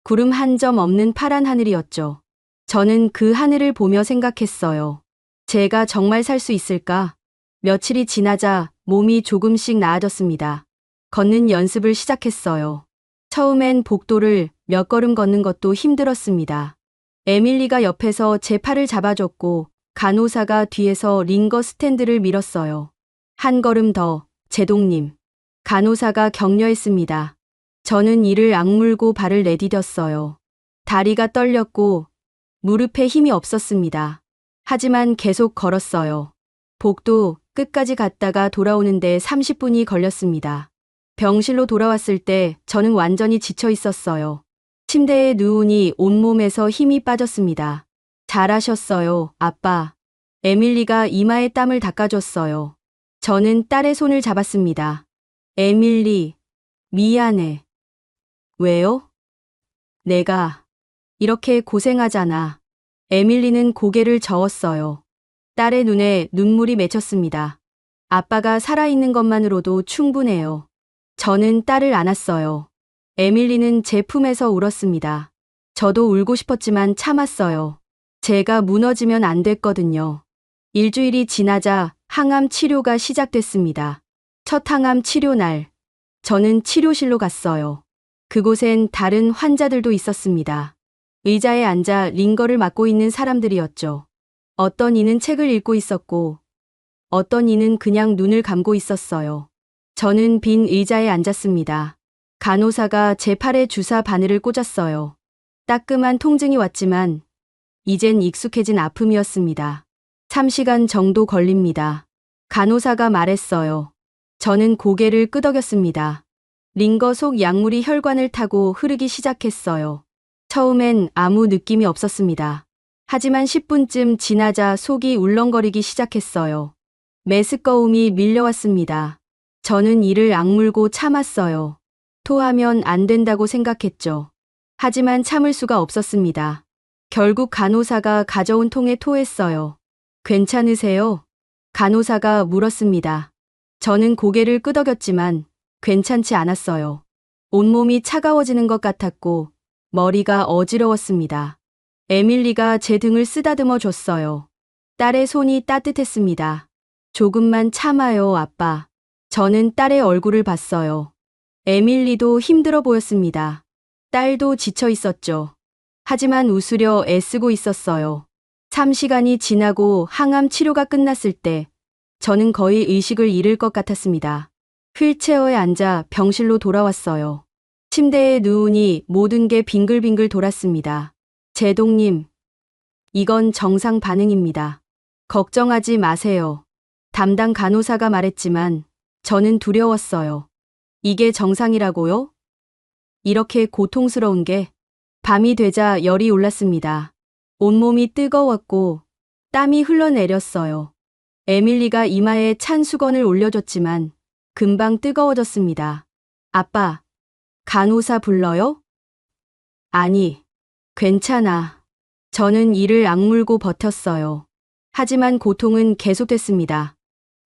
구름 한 점 없는 파란 하늘이었죠. 저는 그 하늘을 보며 생각했어요. 제가 정말 살 수 있을까? 며칠이 지나자 몸이 조금씩 나아졌습니다. 걷는 연습을 시작했어요. 처음엔 복도를 몇 걸음 걷는 것도 힘들었습니다. 에밀리가 옆에서 제 팔을 잡아줬고 간호사가 뒤에서 링거 스탠드를 밀었어요. 한 걸음 더, 제동님. 간호사가 격려했습니다. 저는 이를 악물고 발을 내디뎠어요. 다리가 떨렸고 무릎에 힘이 없었습니다. 하지만 계속 걸었어요. 복도 끝까지 갔다가 돌아오는데 30분이 걸렸습니다. 병실로 돌아왔을 때 저는 완전히 지쳐 있었어요. 침대에 누우니 온몸에서 힘이 빠졌습니다. 잘하셨어요, 아빠. 에밀리가 이마에 땀을 닦아줬어요. 저는 딸의 손을 잡았습니다. 에밀리, 미안해. 왜요? 내가 이렇게 고생하잖아. 에밀리는 고개를 저었어요. 딸의 눈에 눈물이 맺혔습니다. 아빠가 살아있는 것만으로도 충분해요. 저는 딸을 안았어요. 에밀리는 제 품에서 울었습니다. 저도 울고 싶었지만 참았어요. 제가 무너지면 안 됐거든요. 일주일이 지나자 항암 치료가 시작됐습니다. 첫 항암 치료 날, 저는 치료실로 갔어요. 그곳엔 다른 환자들도 있었습니다. 의자에 앉아 링거를 맞고 있는 사람들이었죠. 어떤 이는 책을 읽고 있었고, 어떤 이는 그냥 눈을 감고 있었어요. 저는 빈 의자에 앉았습니다. 간호사가 제 팔에 주사 바늘을 꽂았어요. 따끔한 통증이 왔지만 이젠 익숙해진 아픔이었습니다. 3시간 정도 걸립니다. 간호사가 말했어요. 저는 고개를 끄덕였습니다. 링거 속 약물이 혈관을 타고 흐르기 시작했어요. 처음엔 아무 느낌이 없었습니다. 하지만 10분쯤 지나자 속이 울렁거리기 시작했어요. 메스꺼움이 밀려왔습니다. 저는 이를 악물고 참았어요. 토하면 안 된다고 생각했죠. 하지만 참을 수가 없었습니다. 결국 간호사가 가져온 통에 토했어요. 괜찮으세요? 간호사가 물었습니다. 저는 고개를 끄덕였지만 괜찮지 않았어요. 온몸이 차가워지는 것 같았고 머리가 어지러웠습니다. 에밀리가 제 등을 쓰다듬어 줬어요. 딸의 손이 따뜻했습니다. 조금만 참아요, 아빠. 저는 딸의 얼굴을 봤어요. 에밀리도 힘들어 보였습니다. 딸도 지쳐 있었죠. 하지만 웃으려 애쓰고 있었어요. 3시간이 지나고 항암 치료가 끝났을 때 저는 거의 의식을 잃을 것 같았습니다. 휠체어에 앉아 병실로 돌아왔어요. 침대에 누우니 모든 게 빙글빙글 돌았습니다. 제동님, 이건 정상 반응입니다. 걱정하지 마세요. 담당 간호사가 말했지만 저는 두려웠어요. 이게 정상이라고요? 이렇게 고통스러운 게 밤이 되자 열이 올랐습니다. 온몸이 뜨거웠고 땀이 흘러내렸어요. 에밀리가 이마에 찬 수건을 올려줬지만 금방 뜨거워졌습니다. 아빠, 간호사 불러요? 아니, 괜찮아. 저는 이를 악물고 버텼어요. 하지만 고통은 계속됐습니다.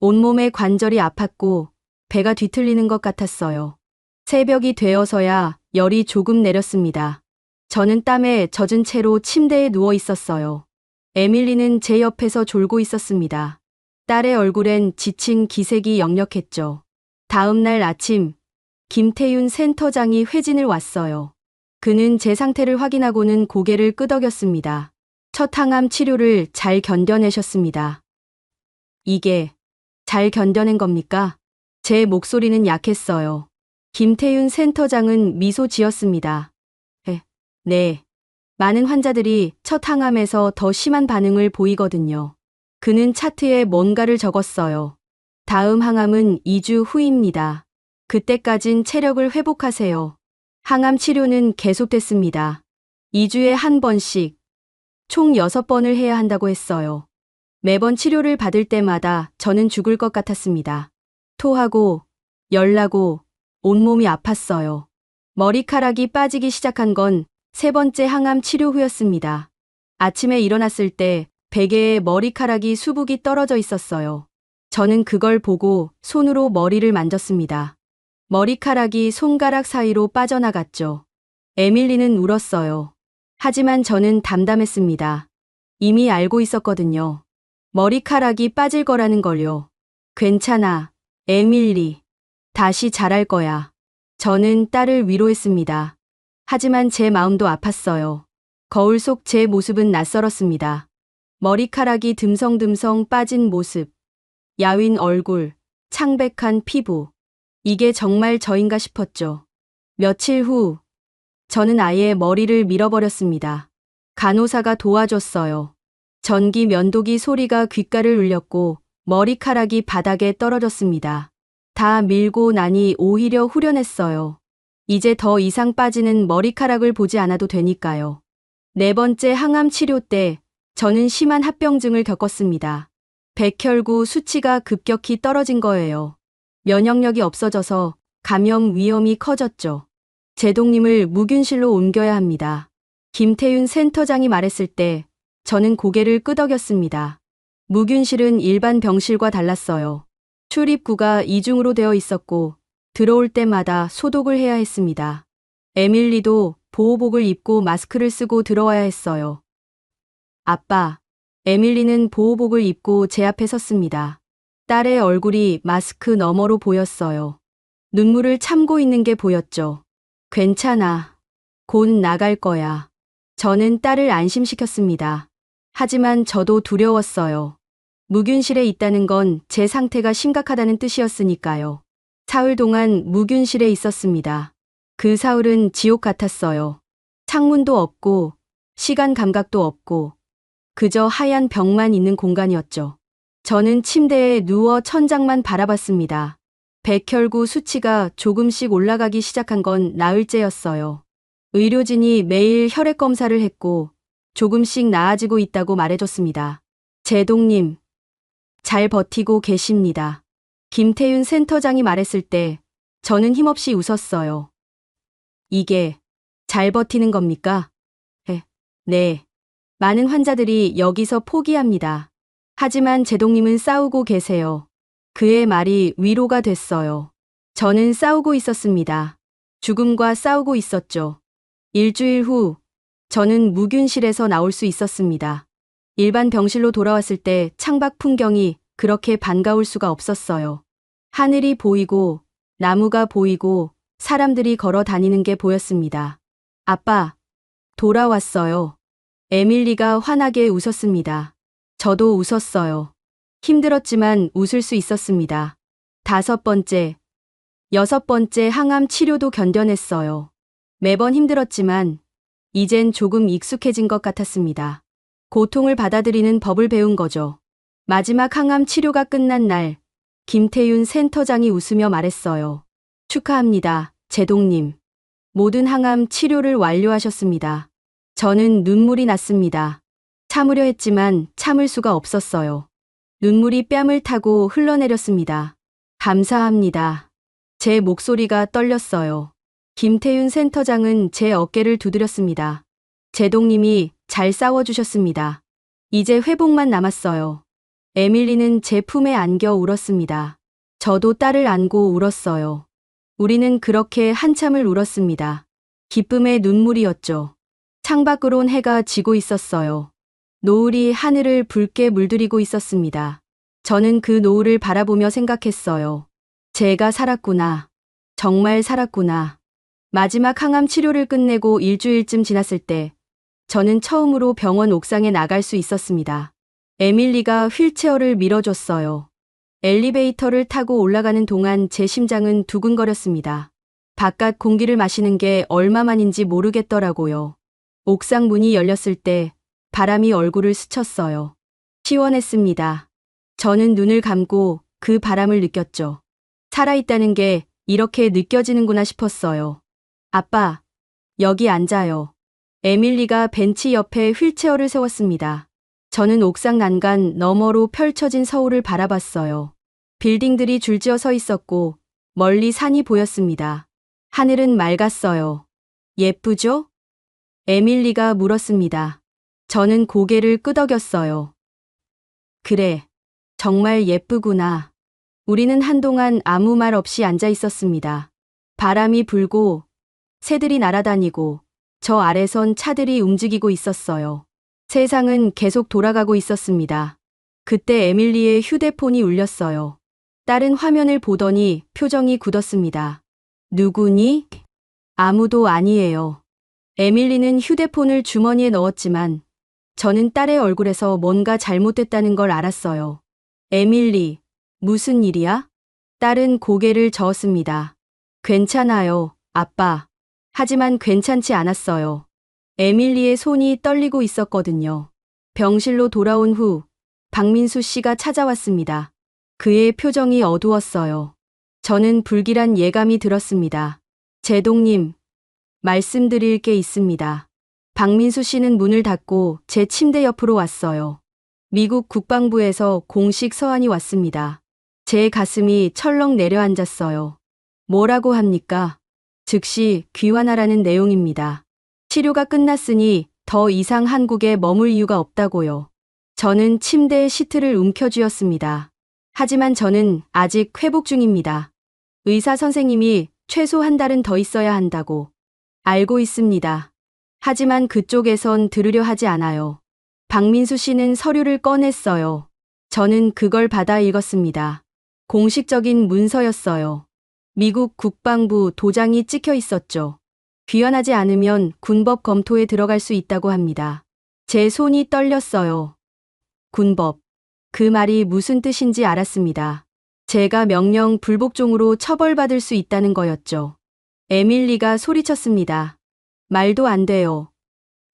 온몸의 관절이 아팠고 배가 뒤틀리는 것 같았어요. 새벽이 되어서야 열이 조금 내렸습니다. 저는 땀에 젖은 채로 침대에 누워 있었어요. 에밀리는 제 옆에서 졸고 있었습니다. 딸의 얼굴엔 지친 기색이 역력했죠. 다음 날 아침, 김태윤 센터장이 회진을 왔어요. 그는 제 상태를 확인하고는 고개를 끄덕였습니다. 첫 항암 치료를 잘 견뎌내셨습니다. 이게 잘 견뎌낸 겁니까? 제 목소리는 약했어요. 김태윤 센터장은 미소 지었습니다. 네. 많은 환자들이 첫 항암에서 더 심한 반응을 보이거든요. 그는 차트에 뭔가를 적었어요. 다음 항암은 2주 후입니다. 그때까진 체력을 회복하세요. 항암 치료는 계속됐습니다. 2주에 한 번씩, 총 6번을 해야 한다고 했어요. 매번 치료를 받을 때마다 저는 죽을 것 같았습니다. 토하고, 열나고, 온몸이 아팠어요. 머리카락이 빠지기 시작한 건 3번째 항암 치료 후였습니다. 아침에 일어났을 때 베개에 머리카락이 수북이 떨어져 있었어요. 저는 그걸 보고 손으로 머리를 만졌습니다. 머리카락이 손가락 사이로 빠져나갔죠. 에밀리는 울었어요. 하지만 저는 담담했습니다. 이미 알고 있었거든요. 머리카락이 빠질 거라는 걸요. 괜찮아, 에밀리. 다시 잘할 거야. 저는 딸을 위로했습니다. 하지만 제 마음도 아팠어요. 거울 속 제 모습은 낯설었습니다. 머리카락이 듬성듬성 빠진 모습, 야윈 얼굴, 창백한 피부. 이게 정말 저인가 싶었죠. 며칠 후, 저는 아예 머리를 밀어버렸습니다. 간호사가 도와줬어요. 전기 면도기 소리가 귓가를 울렸고 머리카락이 바닥에 떨어졌습니다. 다 밀고 나니 오히려 후련했어요. 이제 더 이상 빠지는 머리카락을 보지 않아도 되니까요. 4번째 항암 치료 때 저는 심한 합병증을 겪었습니다. 백혈구 수치가 급격히 떨어진 거예요. 면역력이 없어져서 감염 위험이 커졌죠. 제동님을 무균실로 옮겨야 합니다. 김태윤 센터장이 말했을 때 저는 고개를 끄덕였습니다. 무균실은 일반 병실과 달랐어요. 출입구가 이중으로 되어 있었고 들어올 때마다 소독을 해야 했습니다. 에밀리도 보호복을 입고 마스크를 쓰고 들어와야 했어요. 아빠, 에밀리는 보호복을 입고 제 앞에 섰습니다. 딸의 얼굴이 마스크 너머로 보였어요. 눈물을 참고 있는 게 보였죠. 괜찮아. 곧 나갈 거야. 저는 딸을 안심시켰습니다. 하지만 저도 두려웠어요. 무균실에 있다는 건 제 상태가 심각하다는 뜻이었으니까요. 사흘 동안 무균실에 있었습니다. 그 사흘은 지옥 같았어요. 창문도 없고 시간 감각도 없고 그저 하얀 벽만 있는 공간이었죠. 저는 침대에 누워 천장만 바라봤습니다. 백혈구 수치가 조금씩 올라가기 시작한 건 나흘째였어요. 의료진이 매일 혈액 검사를 했고 조금씩 나아지고 있다고 말해줬습니다. 제동님, 잘 버티고 계십니다. 김태윤 센터장이 말했을 때 저는 힘없이 웃었어요. 이게 잘 버티는 겁니까? 네. 많은 환자들이 여기서 포기합니다. 하지만 제동님은 싸우고 계세요. 그의 말이 위로가 됐어요. 저는 싸우고 있었습니다. 죽음과 싸우고 있었죠. 일주일 후 저는 무균실에서 나올 수 있었습니다. 일반 병실로 돌아왔을 때 창밖 풍경이 그렇게 반가울 수가 없었어요. 하늘이 보이고 나무가 보이고 사람들이 걸어 다니는 게 보였습니다. 아빠, 돌아왔어요. 에밀리가 환하게 웃었습니다. 저도 웃었어요. 힘들었지만 웃을 수 있었습니다. 5번째, 6번째 항암 치료도 견뎌냈어요. 매번 힘들었지만 이젠 조금 익숙해진 것 같았습니다. 고통을 받아들이는 법을 배운 거죠. 마지막 항암 치료가 끝난 날, 김태윤 센터장이 웃으며 말했어요. 축하합니다, 제동님. 모든 항암 치료를 완료하셨습니다. 저는 눈물이 났습니다. 참으려 했지만 참을 수가 없었어요. 눈물이 뺨을 타고 흘러내렸습니다. 감사합니다. 제 목소리가 떨렸어요. 김태윤 센터장은 제 어깨를 두드렸습니다. 제동님이 잘 싸워주셨습니다. 이제 회복만 남았어요. 에밀리는 제 품에 안겨 울었습니다. 저도 딸을 안고 울었어요. 우리는 그렇게 한참을 울었습니다. 기쁨의 눈물이었죠. 창밖으론 해가 지고 있었어요. 노을이 하늘을 붉게 물들이고 있었습니다. 저는 그 노을을 바라보며 생각했어요. 제가 살았구나. 정말 살았구나. 마지막 항암 치료를 끝내고 일주일쯤 지났을 때 저는 처음으로 병원 옥상에 나갈 수 있었습니다. 에밀리가 휠체어를 밀어줬어요. 엘리베이터를 타고 올라가는 동안 제 심장은 두근거렸습니다. 바깥 공기를 마시는 게 얼마만인지 모르겠더라고요. 옥상 문이 열렸을 때 바람이 얼굴을 스쳤어요. 시원했습니다. 저는 눈을 감고 그 바람을 느꼈죠. 살아있다는 게 이렇게 느껴지는구나 싶었어요. 아빠, 여기 앉아요. 에밀리가 벤치 옆에 휠체어를 세웠습니다. 저는 옥상 난간 너머로 펼쳐진 서울을 바라봤어요. 빌딩들이 줄지어 서 있었고 멀리 산이 보였습니다. 하늘은 맑았어요. 예쁘죠? 에밀리가 물었습니다. 저는 고개를 끄덕였어요. 그래, 정말 예쁘구나. 우리는 한동안 아무 말 없이 앉아 있었습니다. 바람이 불고 새들이 날아다니고 저 아래선 차들이 움직이고 있었어요. 세상은 계속 돌아가고 있었습니다. 그때 에밀리의 휴대폰이 울렸어요. 딸은 화면을 보더니 표정이 굳었습니다. 누구니? 아무도 아니에요. 에밀리는 휴대폰을 주머니에 넣었지만 저는 딸의 얼굴에서 뭔가 잘못됐다는 걸 알았어요. 에밀리, 무슨 일이야? 딸은 고개를 저었습니다. 괜찮아요, 아빠. 하지만 괜찮지 않았어요. 에밀리의 손이 떨리고 있었거든요. 병실로 돌아온 후 박민수 씨가 찾아왔습니다. 그의 표정이 어두웠어요. 저는 불길한 예감이 들었습니다. 제동님, 말씀드릴 게 있습니다. 박민수 씨는 문을 닫고 제 침대 옆으로 왔어요. 미국 국방부에서 공식 서한이 왔습니다. 제 가슴이 철렁 내려앉았어요. 뭐라고 합니까? 즉시 귀환하라는 내용입니다. 치료가 끝났으니 더 이상 한국에 머물 이유가 없다고요. 저는 침대에 시트를 움켜쥐었습니다. 하지만 저는 아직 회복 중입니다. 의사 선생님이 최소 한 달은 더 있어야 한다고. 알고 있습니다. 하지만 그쪽에선 들으려 하지 않아요. 박민수 씨는 서류를 꺼냈어요. 저는 그걸 받아 읽었습니다. 공식적인 문서였어요. 미국 국방부 도장이 찍혀 있었죠. 귀환하지 않으면 군법 검토에 들어갈 수 있다고 합니다. 제 손이 떨렸어요. 군법. 그 말이 무슨 뜻인지 알았습니다. 제가 명령 불복종으로 처벌받을 수 있다는 거였죠. 에밀리가 소리쳤습니다. 말도 안 돼요.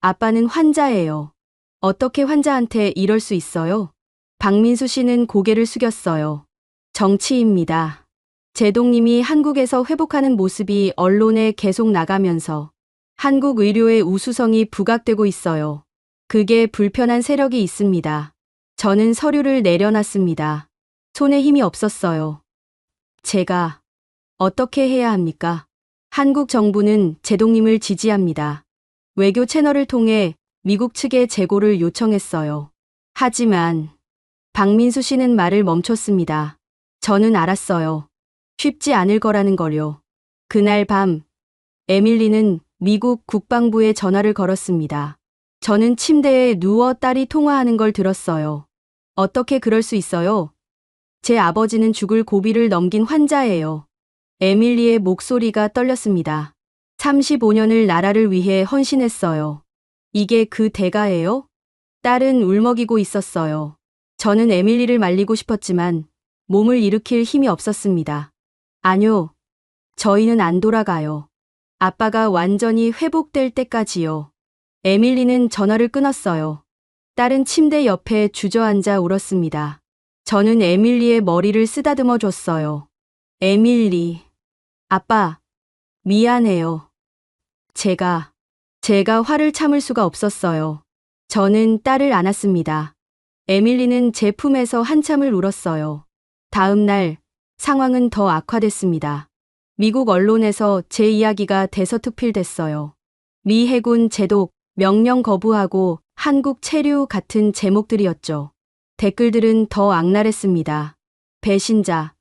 아빠는 환자예요. 어떻게 환자한테 이럴 수 있어요? 박민수 씨는 고개를 숙였어요. 정치입니다. 제동님이 한국에서 회복하는 모습이 언론에 계속 나가면서 한국 의료의 우수성이 부각되고 있어요. 그게 불편한 세력이 있습니다. 저는 서류를 내려놨습니다. 손에 힘이 없었어요. 제가 어떻게 해야 합니까? 한국 정부는 제동님을 지지합니다. 외교 채널을 통해 미국 측에 재고를 요청했어요. 하지만 박민수 씨는 말을 멈췄습니다. 저는 알았어요. 쉽지 않을 거라는 걸요. 그날 밤 에밀리는 미국 국방부에 전화를 걸었습니다. 저는 침대에 누워 딸이 통화하는 걸 들었어요. 어떻게 그럴 수 있어요? 제 아버지는 죽을 고비를 넘긴 환자예요. 에밀리의 목소리가 떨렸습니다. 35년을 나라를 위해 헌신했어요. 이게 그 대가예요? 딸은 울먹이고 있었어요. 저는 에밀리를 말리고 싶었지만 몸을 일으킬 힘이 없었습니다. 아뇨, 저희는 안 돌아가요. 아빠가 완전히 회복될 때까지요. 에밀리는 전화를 끊었어요. 딸은 침대 옆에 주저앉아 울었습니다. 저는 에밀리의 머리를 쓰다듬어 줬어요. 에밀리, 아빠, 미안해요. 제가 화를 참을 수가 없었어요. 저는 딸을 안았습니다. 에밀리는 제 품에서 한참을 울었어요. 다음 날 상황은 더 악화됐습니다. 미국 언론에서 제 이야기가 대서특필됐어요. 미 해군 제독, 명령 거부하고 한국 체류 같은 제목들이었죠. 댓글들은 더 악랄했습니다. 배신자,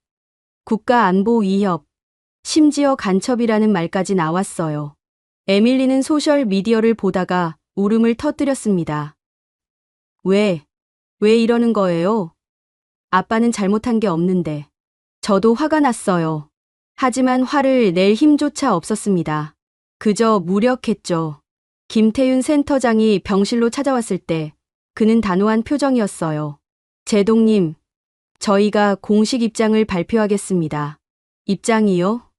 국가안보 위협, 심지어 간첩이라는 말까지 나왔어요. 에밀리는 소셜 미디어를 보다가 울음을 터뜨렸습니다. 왜 이러는 거예요? 아빠는 잘못한 게 없는데. 저도 화가 났어요. 하지만 화를 낼 힘조차 없었습니다. 그저 무력했죠. 김태윤 센터장이 병실로 찾아왔을 때 그는 단호한 표정이었어요. 제동님, 저희가 공식 입장을 발표하겠습니다. 입장이요?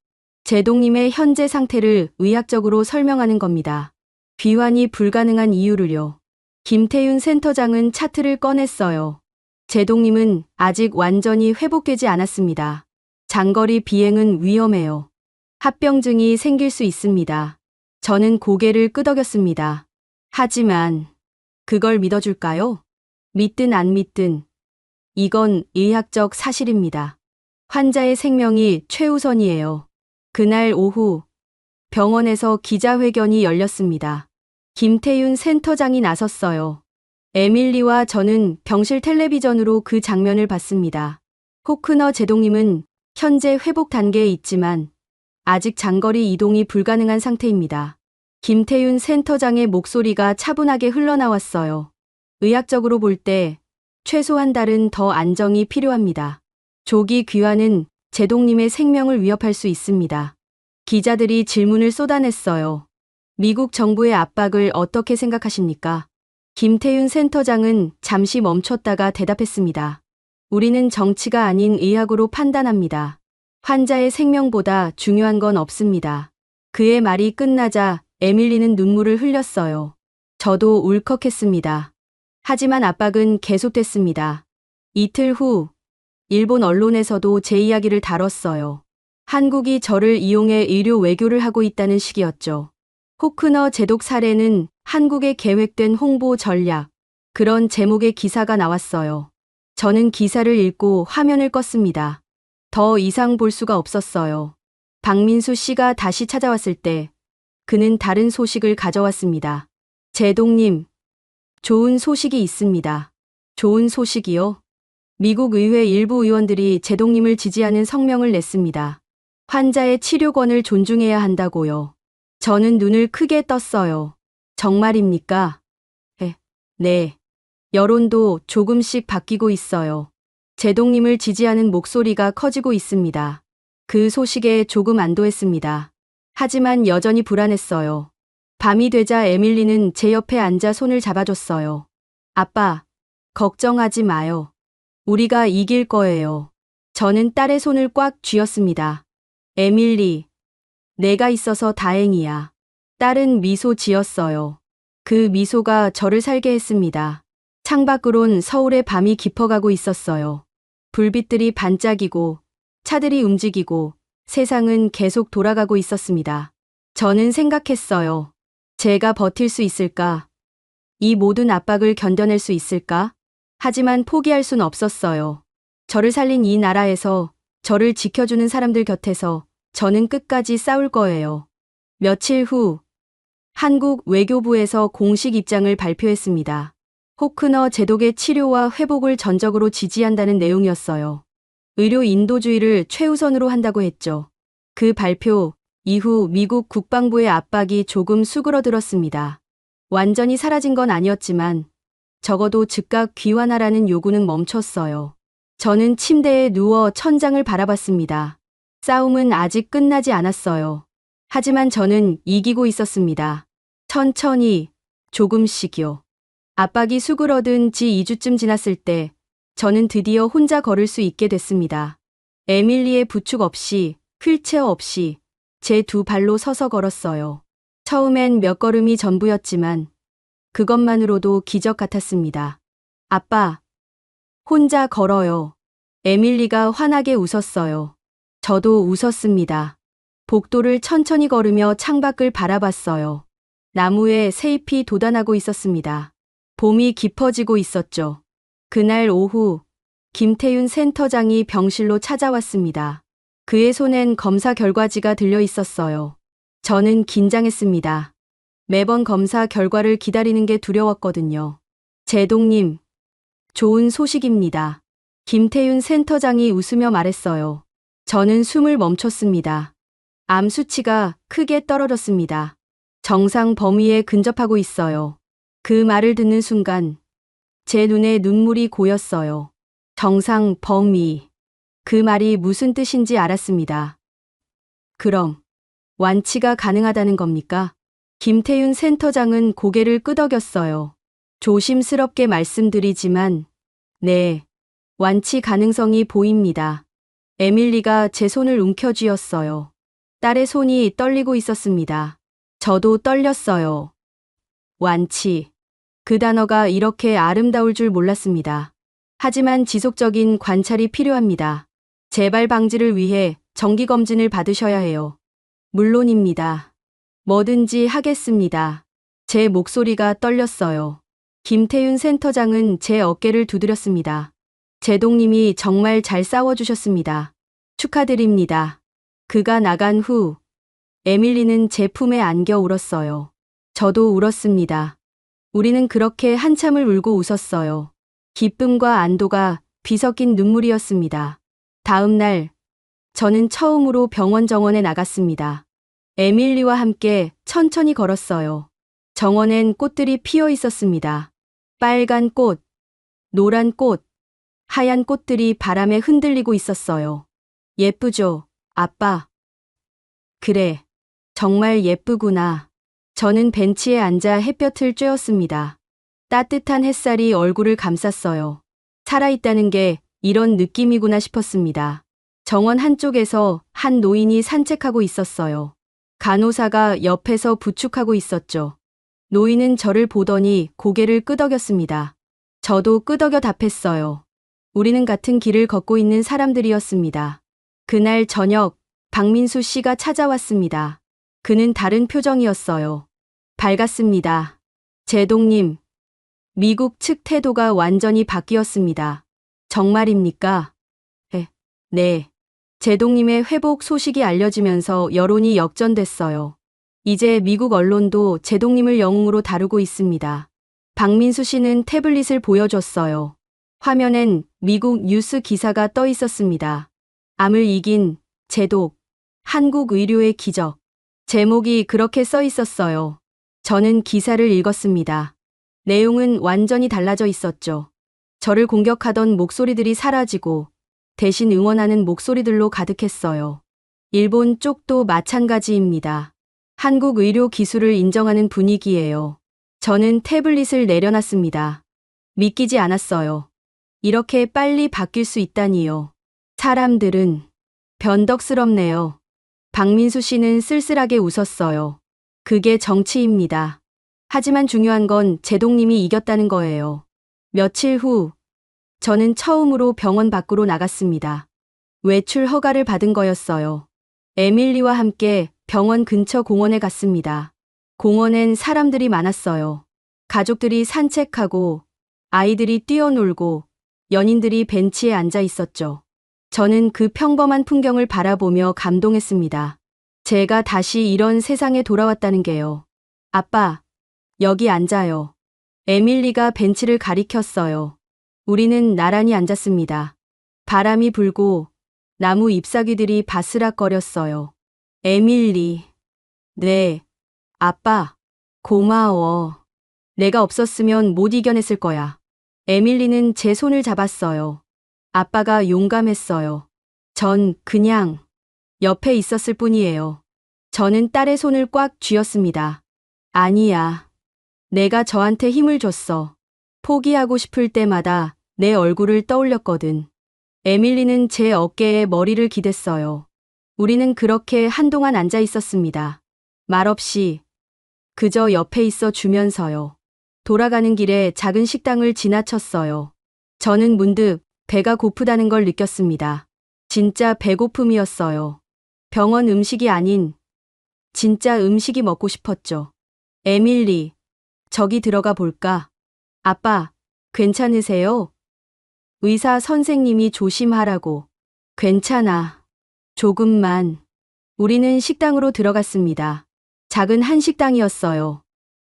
제동님의 현재 상태를 의학적으로 설명하는 겁니다. 귀환이 불가능한 이유를요. 김태윤 센터장은 차트를 꺼냈어요. 제동님은 아직 완전히 회복되지 않았습니다. 장거리 비행은 위험해요. 합병증이 생길 수 있습니다. 저는 고개를 끄덕였습니다. 하지만 그걸 믿어줄까요? 믿든 안 믿든 이건 의학적 사실입니다. 환자의 생명이 최우선이에요. 그날 오후 병원에서 기자회견이 열렸습니다. 김태윤 센터장이 나섰어요. 에밀리와 저는 병실 텔레비전으로 그 장면을 봤습니다. 호크너 제동님은 현재 회복 단계에 있지만 아직 장거리 이동이 불가능한 상태입니다. 김태윤 센터장의 목소리가 차분하게 흘러나왔어요. 의학적으로 볼 때 최소 한 달은 더 안정이 필요합니다. 조기 귀환은 제동님의 생명을 위협할 수 있습니다. 기자들이 질문을 쏟아냈어요. 미국 정부의 압박을 어떻게 생각하십니까? 김태윤 센터장은 잠시 멈췄다가 대답했습니다. 우리는 정치가 아닌 의학으로 판단합니다. 환자의 생명보다 중요한 건 없습니다. 그의 말이 끝나자 에밀리는 눈물을 흘렸어요. 저도 울컥했습니다. 하지만 압박은 계속됐습니다. 이틀 후 일본 언론에서도 제 이야기를 다뤘어요. 한국이 저를 이용해 의료 외교를 하고 있다는 식이었죠. 호크너 제독 사례는 한국의 계획된 홍보 전략, 그런 제목의 기사가 나왔어요. 저는 기사를 읽고 화면을 껐습니다. 더 이상 볼 수가 없었어요. 박민수 씨가 다시 찾아왔을 때 그는 다른 소식을 가져왔습니다. 제동님, 좋은 소식이 있습니다. 좋은 소식이요? 미국 의회 일부 의원들이 제동님을 지지하는 성명을 냈습니다. 환자의 치료권을 존중해야 한다고요. 저는 눈을 크게 떴어요. 정말입니까? 네. 여론도 조금씩 바뀌고 있어요. 제동님을 지지하는 목소리가 커지고 있습니다. 그 소식에 조금 안도했습니다. 하지만 여전히 불안했어요. 밤이 되자 에밀리는 제 옆에 앉아 손을 잡아줬어요. 아빠, 걱정하지 마요. 우리가 이길 거예요. 저는 딸의 손을 꽉 쥐었습니다. 에밀리, 내가 있어서 다행이야. 딸은 미소 지었어요. 그 미소가 저를 살게 했습니다. 창밖으론 서울의 밤이 깊어가고 있었어요. 불빛들이 반짝이고 차들이 움직이고 세상은 계속 돌아가고 있었습니다. 저는 생각했어요. 제가 버틸 수 있을까? 이 모든 압박을 견뎌낼 수 있을까? 하지만 포기할 순 없었어요. 저를 살린 이 나라에서, 저를 지켜주는 사람들 곁에서 저는 끝까지 싸울 거예요. 며칠 후 한국 외교부에서 공식 입장을 발표했습니다. 호크너 제독의 치료와 회복을 전적으로 지지한다는 내용이었어요. 의료 인도주의를 최우선으로 한다고 했죠. 그 발표 이후 미국 국방부의 압박이 조금 수그러들었습니다. 완전히 사라진 건 아니었지만 적어도 즉각 귀환하라는 요구는 멈췄어요. 저는 침대에 누워 천장을 바라봤습니다. 싸움은 아직 끝나지 않았어요. 하지만 저는 이기고 있었습니다. 천천히, 조금씩요. 압박이 수그러든 지 2주쯤 지났을 때 저는 드디어 혼자 걸을 수 있게 됐습니다. 에밀리의 부축 없이, 휠체어 없이 제 두 발로 서서 걸었어요. 처음엔 몇 걸음이 전부였지만 그것만으로도 기적 같았습니다. 아빠, 혼자 걸어요. 에밀리가 환하게 웃었어요. 저도 웃었습니다. 복도를 천천히 걸으며 창밖을 바라봤어요. 나무에 새잎이 돋아나고 있었습니다. 봄이 깊어지고 있었죠. 그날 오후 김태윤 센터장이 병실로 찾아왔습니다. 그의 손엔 검사 결과지가 들려 있었어요. 저는 긴장했습니다. 매번 검사 결과를 기다리는 게 두려웠거든요. 제동님, 좋은 소식입니다. 김태윤 센터장이 웃으며 말했어요. 저는 숨을 멈췄습니다. 암 수치가 크게 떨어졌습니다. 정상 범위에 근접하고 있어요. 그 말을 듣는 순간 제 눈에 눈물이 고였어요. 정상 범위. 그 말이 무슨 뜻인지 알았습니다. 그럼 완치가 가능하다는 겁니까? 김태윤 센터장은 고개를 끄덕였어요. 조심스럽게 말씀드리지만 네, 완치 가능성이 보입니다. 에밀리가 제 손을 움켜쥐었어요. 딸의 손이 떨리고 있었습니다. 저도 떨렸어요. 완치. 그 단어가 이렇게 아름다울 줄 몰랐습니다. 하지만 지속적인 관찰이 필요합니다. 재발 방지를 위해 정기검진을 받으셔야 해요. 물론입니다. 뭐든지 하겠습니다. 제 목소리가 떨렸어요. 김태윤 센터장은 제 어깨를 두드렸습니다. 제동님이 정말 잘 싸워주셨습니다. 축하드립니다. 그가 나간 후 에밀리는 제 품에 안겨 울었어요. 저도 울었습니다. 우리는 그렇게 한참을 울고 웃었어요. 기쁨과 안도가 뒤섞인 눈물이었습니다. 다음 날 저는 처음으로 병원 정원에 나갔습니다. 에밀리와 함께 천천히 걸었어요. 정원엔 꽃들이 피어 있었습니다. 빨간 꽃, 노란 꽃, 하얀 꽃들이 바람에 흔들리고 있었어요. 예쁘죠, 아빠? 그래, 정말 예쁘구나. 저는 벤치에 앉아 햇볕을 쬐었습니다. 따뜻한 햇살이 얼굴을 감쌌어요. 살아있다는 게 이런 느낌이구나 싶었습니다. 정원 한쪽에서 한 노인이 산책하고 있었어요. 간호사가 옆에서 부축하고 있었죠. 노인은 저를 보더니 고개를 끄덕였습니다. 저도 끄덕여 답했어요. 우리는 같은 길을 걷고 있는 사람들이었습니다. 그날 저녁 박민수 씨가 찾아왔습니다. 그는 다른 표정이었어요. 밝았습니다. 제동님, 미국 측 태도가 완전히 바뀌었습니다. 정말입니까? 네. 제동님의 회복 소식이 알려지면서 여론이 역전됐어요. 이제 미국 언론도 제동님을 영웅으로 다루고 있습니다. 박민수 씨는 태블릿을 보여줬어요. 화면엔 미국 뉴스 기사가 떠 있었습니다. 암을 이긴 제독, 한국 의료의 기적. 제목이 그렇게 써 있었어요. 저는 기사를 읽었습니다. 내용은 완전히 달라져 있었죠. 저를 공격하던 목소리들이 사라지고 대신 응원하는 목소리들로 가득했어요. 일본 쪽도 마찬가지입니다. 한국 의료 기술을 인정하는 분위기예요. 저는 태블릿을 내려놨습니다. 믿기지 않았어요. 이렇게 빨리 바뀔 수 있다니요. 사람들은 변덕스럽네요. 박민수 씨는 쓸쓸하게 웃었어요. 그게 정치입니다. 하지만 중요한 건 제동님이 이겼다는 거예요. 며칠 후, 저는 처음으로 병원 밖으로 나갔습니다. 외출 허가를 받은 거였어요. 에밀리와 함께 병원 근처 공원에 갔습니다. 공원엔 사람들이 많았어요. 가족들이 산책하고, 아이들이 뛰어놀고, 연인들이 벤치에 앉아 있었죠. 저는 그 평범한 풍경을 바라보며 감동했습니다. 제가 다시 이런 세상에 돌아왔다는 게요. 아빠, 여기 앉아요. 에밀리가 벤치를 가리켰어요. 우리는 나란히 앉았습니다. 바람이 불고 나무 잎사귀들이 바스락거렸어요. 에밀리. 네. 아빠. 고마워. 내가 없었으면 못 이겨냈을 거야. 에밀리는 제 손을 잡았어요. 아빠가 용감했어요. 전 그냥 옆에 있었을 뿐이에요. 저는 딸의 손을 꽉 쥐었습니다. 아니야. 내가 저한테 힘을 줬어. 포기하고 싶을 때마다 내 얼굴을 떠올렸거든. 에밀리는 제 어깨에 머리를 기댔어요. 우리는 그렇게 한동안 앉아 있었습니다. 말없이 그저 옆에 있어 주면서요. 돌아가는 길에 작은 식당을 지나쳤어요. 저는 문득 배가 고프다는 걸 느꼈습니다. 진짜 배고픔이었어요. 병원 음식이 아닌 진짜 음식이 먹고 싶었죠. 에밀리, 저기 들어가 볼까? 아빠, 괜찮으세요? 의사 선생님이 조심하라고. 괜찮아. 조금만. 우리는 식당으로 들어갔습니다. 작은 한식당이었어요.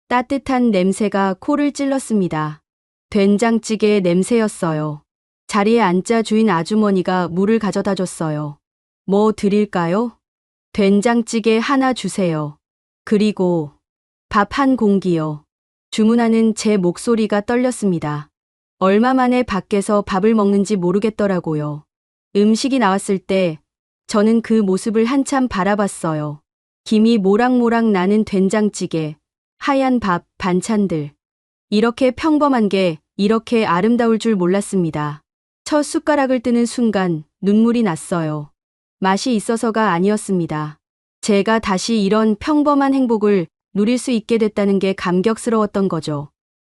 따뜻한 냄새가 코를 찔렀습니다. 된장찌개 냄새였어요. 자리에 앉자 주인 아주머니가 물을 가져다 줬어요. 뭐 드릴까요? 된장찌개 하나 주세요. 그리고 밥 한 공기요. 주문하는 제 목소리가 떨렸습니다. 얼마 만에 밖에서 밥을 먹는지 모르겠더라고요. 음식이 나왔을 때 저는 그 모습을 한참 바라봤어요. 김이 모락모락 나는 된장찌개, 하얀 밥, 반찬들. 이렇게 평범한 게 이렇게 아름다울 줄 몰랐습니다. 첫 숟가락을 뜨는 순간 눈물이 났어요. 맛이 있어서가 아니었습니다. 제가 다시 이런 평범한 행복을 누릴 수 있게 됐다는 게 감격스러웠던 거죠.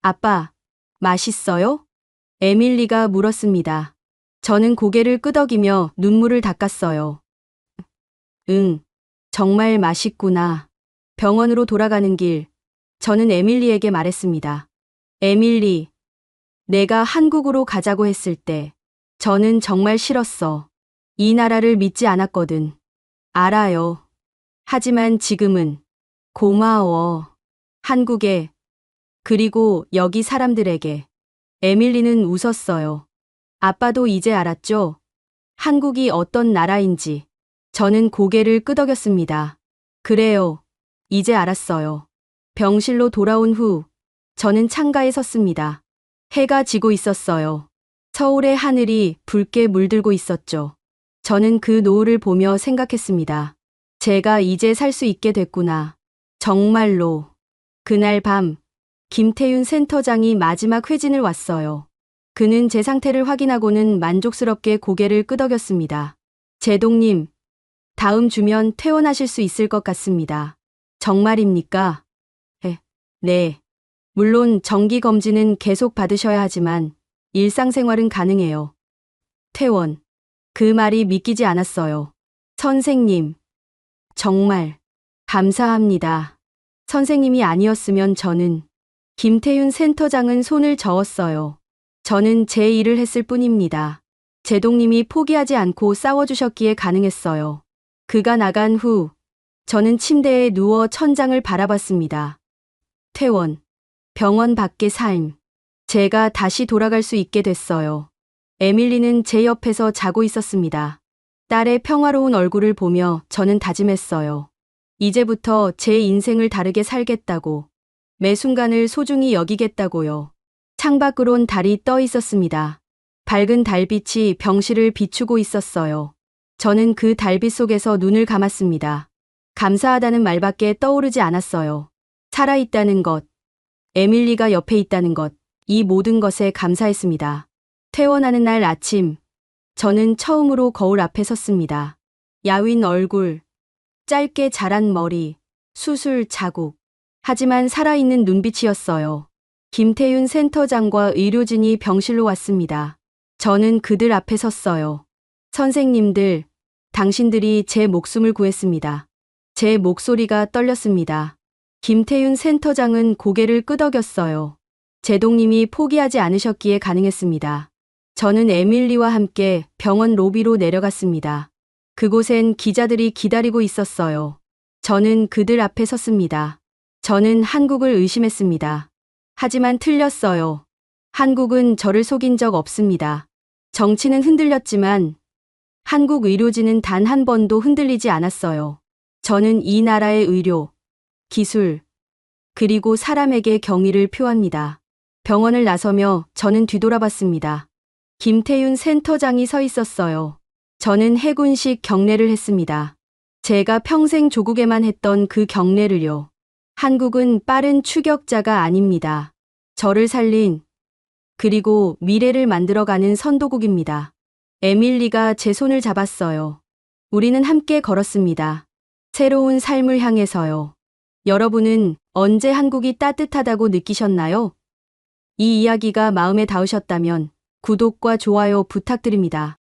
아빠, 맛있어요? 에밀리가 물었습니다. 저는 고개를 끄덕이며 눈물을 닦았어요. 응, 정말 맛있구나. 병원으로 돌아가는 길, 저는 에밀리에게 말했습니다. 에밀리, 내가 한국으로 가자고 했을 때, 저는 정말 싫었어. 이 나라를 믿지 않았거든. 알아요. 하지만 지금은 고마워. 한국에, 그리고 여기 사람들에게. 에밀리는 웃었어요. 아빠도 이제 알았죠? 한국이 어떤 나라인지. 저는 고개를 끄덕였습니다. 그래요. 이제 알았어요. 병실로 돌아온 후, 저는 창가에 섰습니다. 해가 지고 있었어요. 서울의 하늘이 붉게 물들고 있었죠. 저는 그 노을을 보며 생각했습니다. 제가 이제 살 수 있게 됐구나. 정말로. 그날 밤, 김태윤 센터장이 마지막 회진을 왔어요. 그는 제 상태를 확인하고는 만족스럽게 고개를 끄덕였습니다. 제동님, 다음 주면 퇴원하실 수 있을 것 같습니다. 정말입니까? 네. 물론 정기 검진은 계속 받으셔야 하지만 일상생활은 가능해요. 퇴원. 그 말이 믿기지 않았어요. 선생님. 정말 감사합니다. 선생님이 아니었으면 저는. 김태윤 센터장은 손을 저었어요. 저는 제 일을 했을 뿐입니다. 제동님이 포기하지 않고 싸워주셨기에 가능했어요. 그가 나간 후 저는 침대에 누워 천장을 바라봤습니다. 퇴원, 병원 밖의 삶. 제가 다시 돌아갈 수 있게 됐어요. 에밀리는 제 옆에서 자고 있었습니다. 딸의 평화로운 얼굴을 보며 저는 다짐했어요. 이제부터 제 인생을 다르게 살겠다고. 매 순간을 소중히 여기겠다고요. 창밖으론 달이 떠 있었습니다. 밝은 달빛이 병실을 비추고 있었어요. 저는 그 달빛 속에서 눈을 감았습니다. 감사하다는 말밖에 떠오르지 않았어요. 살아있다는 것, 에밀리가 옆에 있다는 것, 이 모든 것에 감사했습니다. 퇴원하는 날 아침, 저는 처음으로 거울 앞에 섰습니다. 야윈 얼굴, 짧게 자란 머리, 수술 자국. 하지만 살아있는 눈빛이었어요. 김태윤 센터장과 의료진이 병실로 왔습니다. 저는 그들 앞에 섰어요. 선생님들, 당신들이 제 목숨을 구했습니다. 제 목소리가 떨렸습니다. 김태윤 센터장은 고개를 끄덕였어요. 제동님이 포기하지 않으셨기에 가능했습니다. 저는 에밀리와 함께 병원 로비로 내려갔습니다. 그곳엔 기자들이 기다리고 있었어요. 저는 그들 앞에 섰습니다. 저는 한국을 의심했습니다. 하지만 틀렸어요. 한국은 저를 속인 적 없습니다. 정치는 흔들렸지만 한국 의료진은 단 한 번도 흔들리지 않았어요. 저는 이 나라의 의료, 기술, 그리고 사람에게 경의를 표합니다. 병원을 나서며 저는 뒤돌아봤습니다. 김태윤 센터장이 서 있었어요. 저는 해군식 경례를 했습니다. 제가 평생 조국에만 했던 그 경례를요. 한국은 빠른 추격자가 아닙니다. 저를 살린, 그리고 미래를 만들어가는 선도국입니다. 에밀리가 제 손을 잡았어요. 우리는 함께 걸었습니다. 새로운 삶을 향해서요. 여러분은 언제 한국이 따뜻하다고 느끼셨나요? 이 이야기가 마음에 닿으셨다면 구독과 좋아요 부탁드립니다.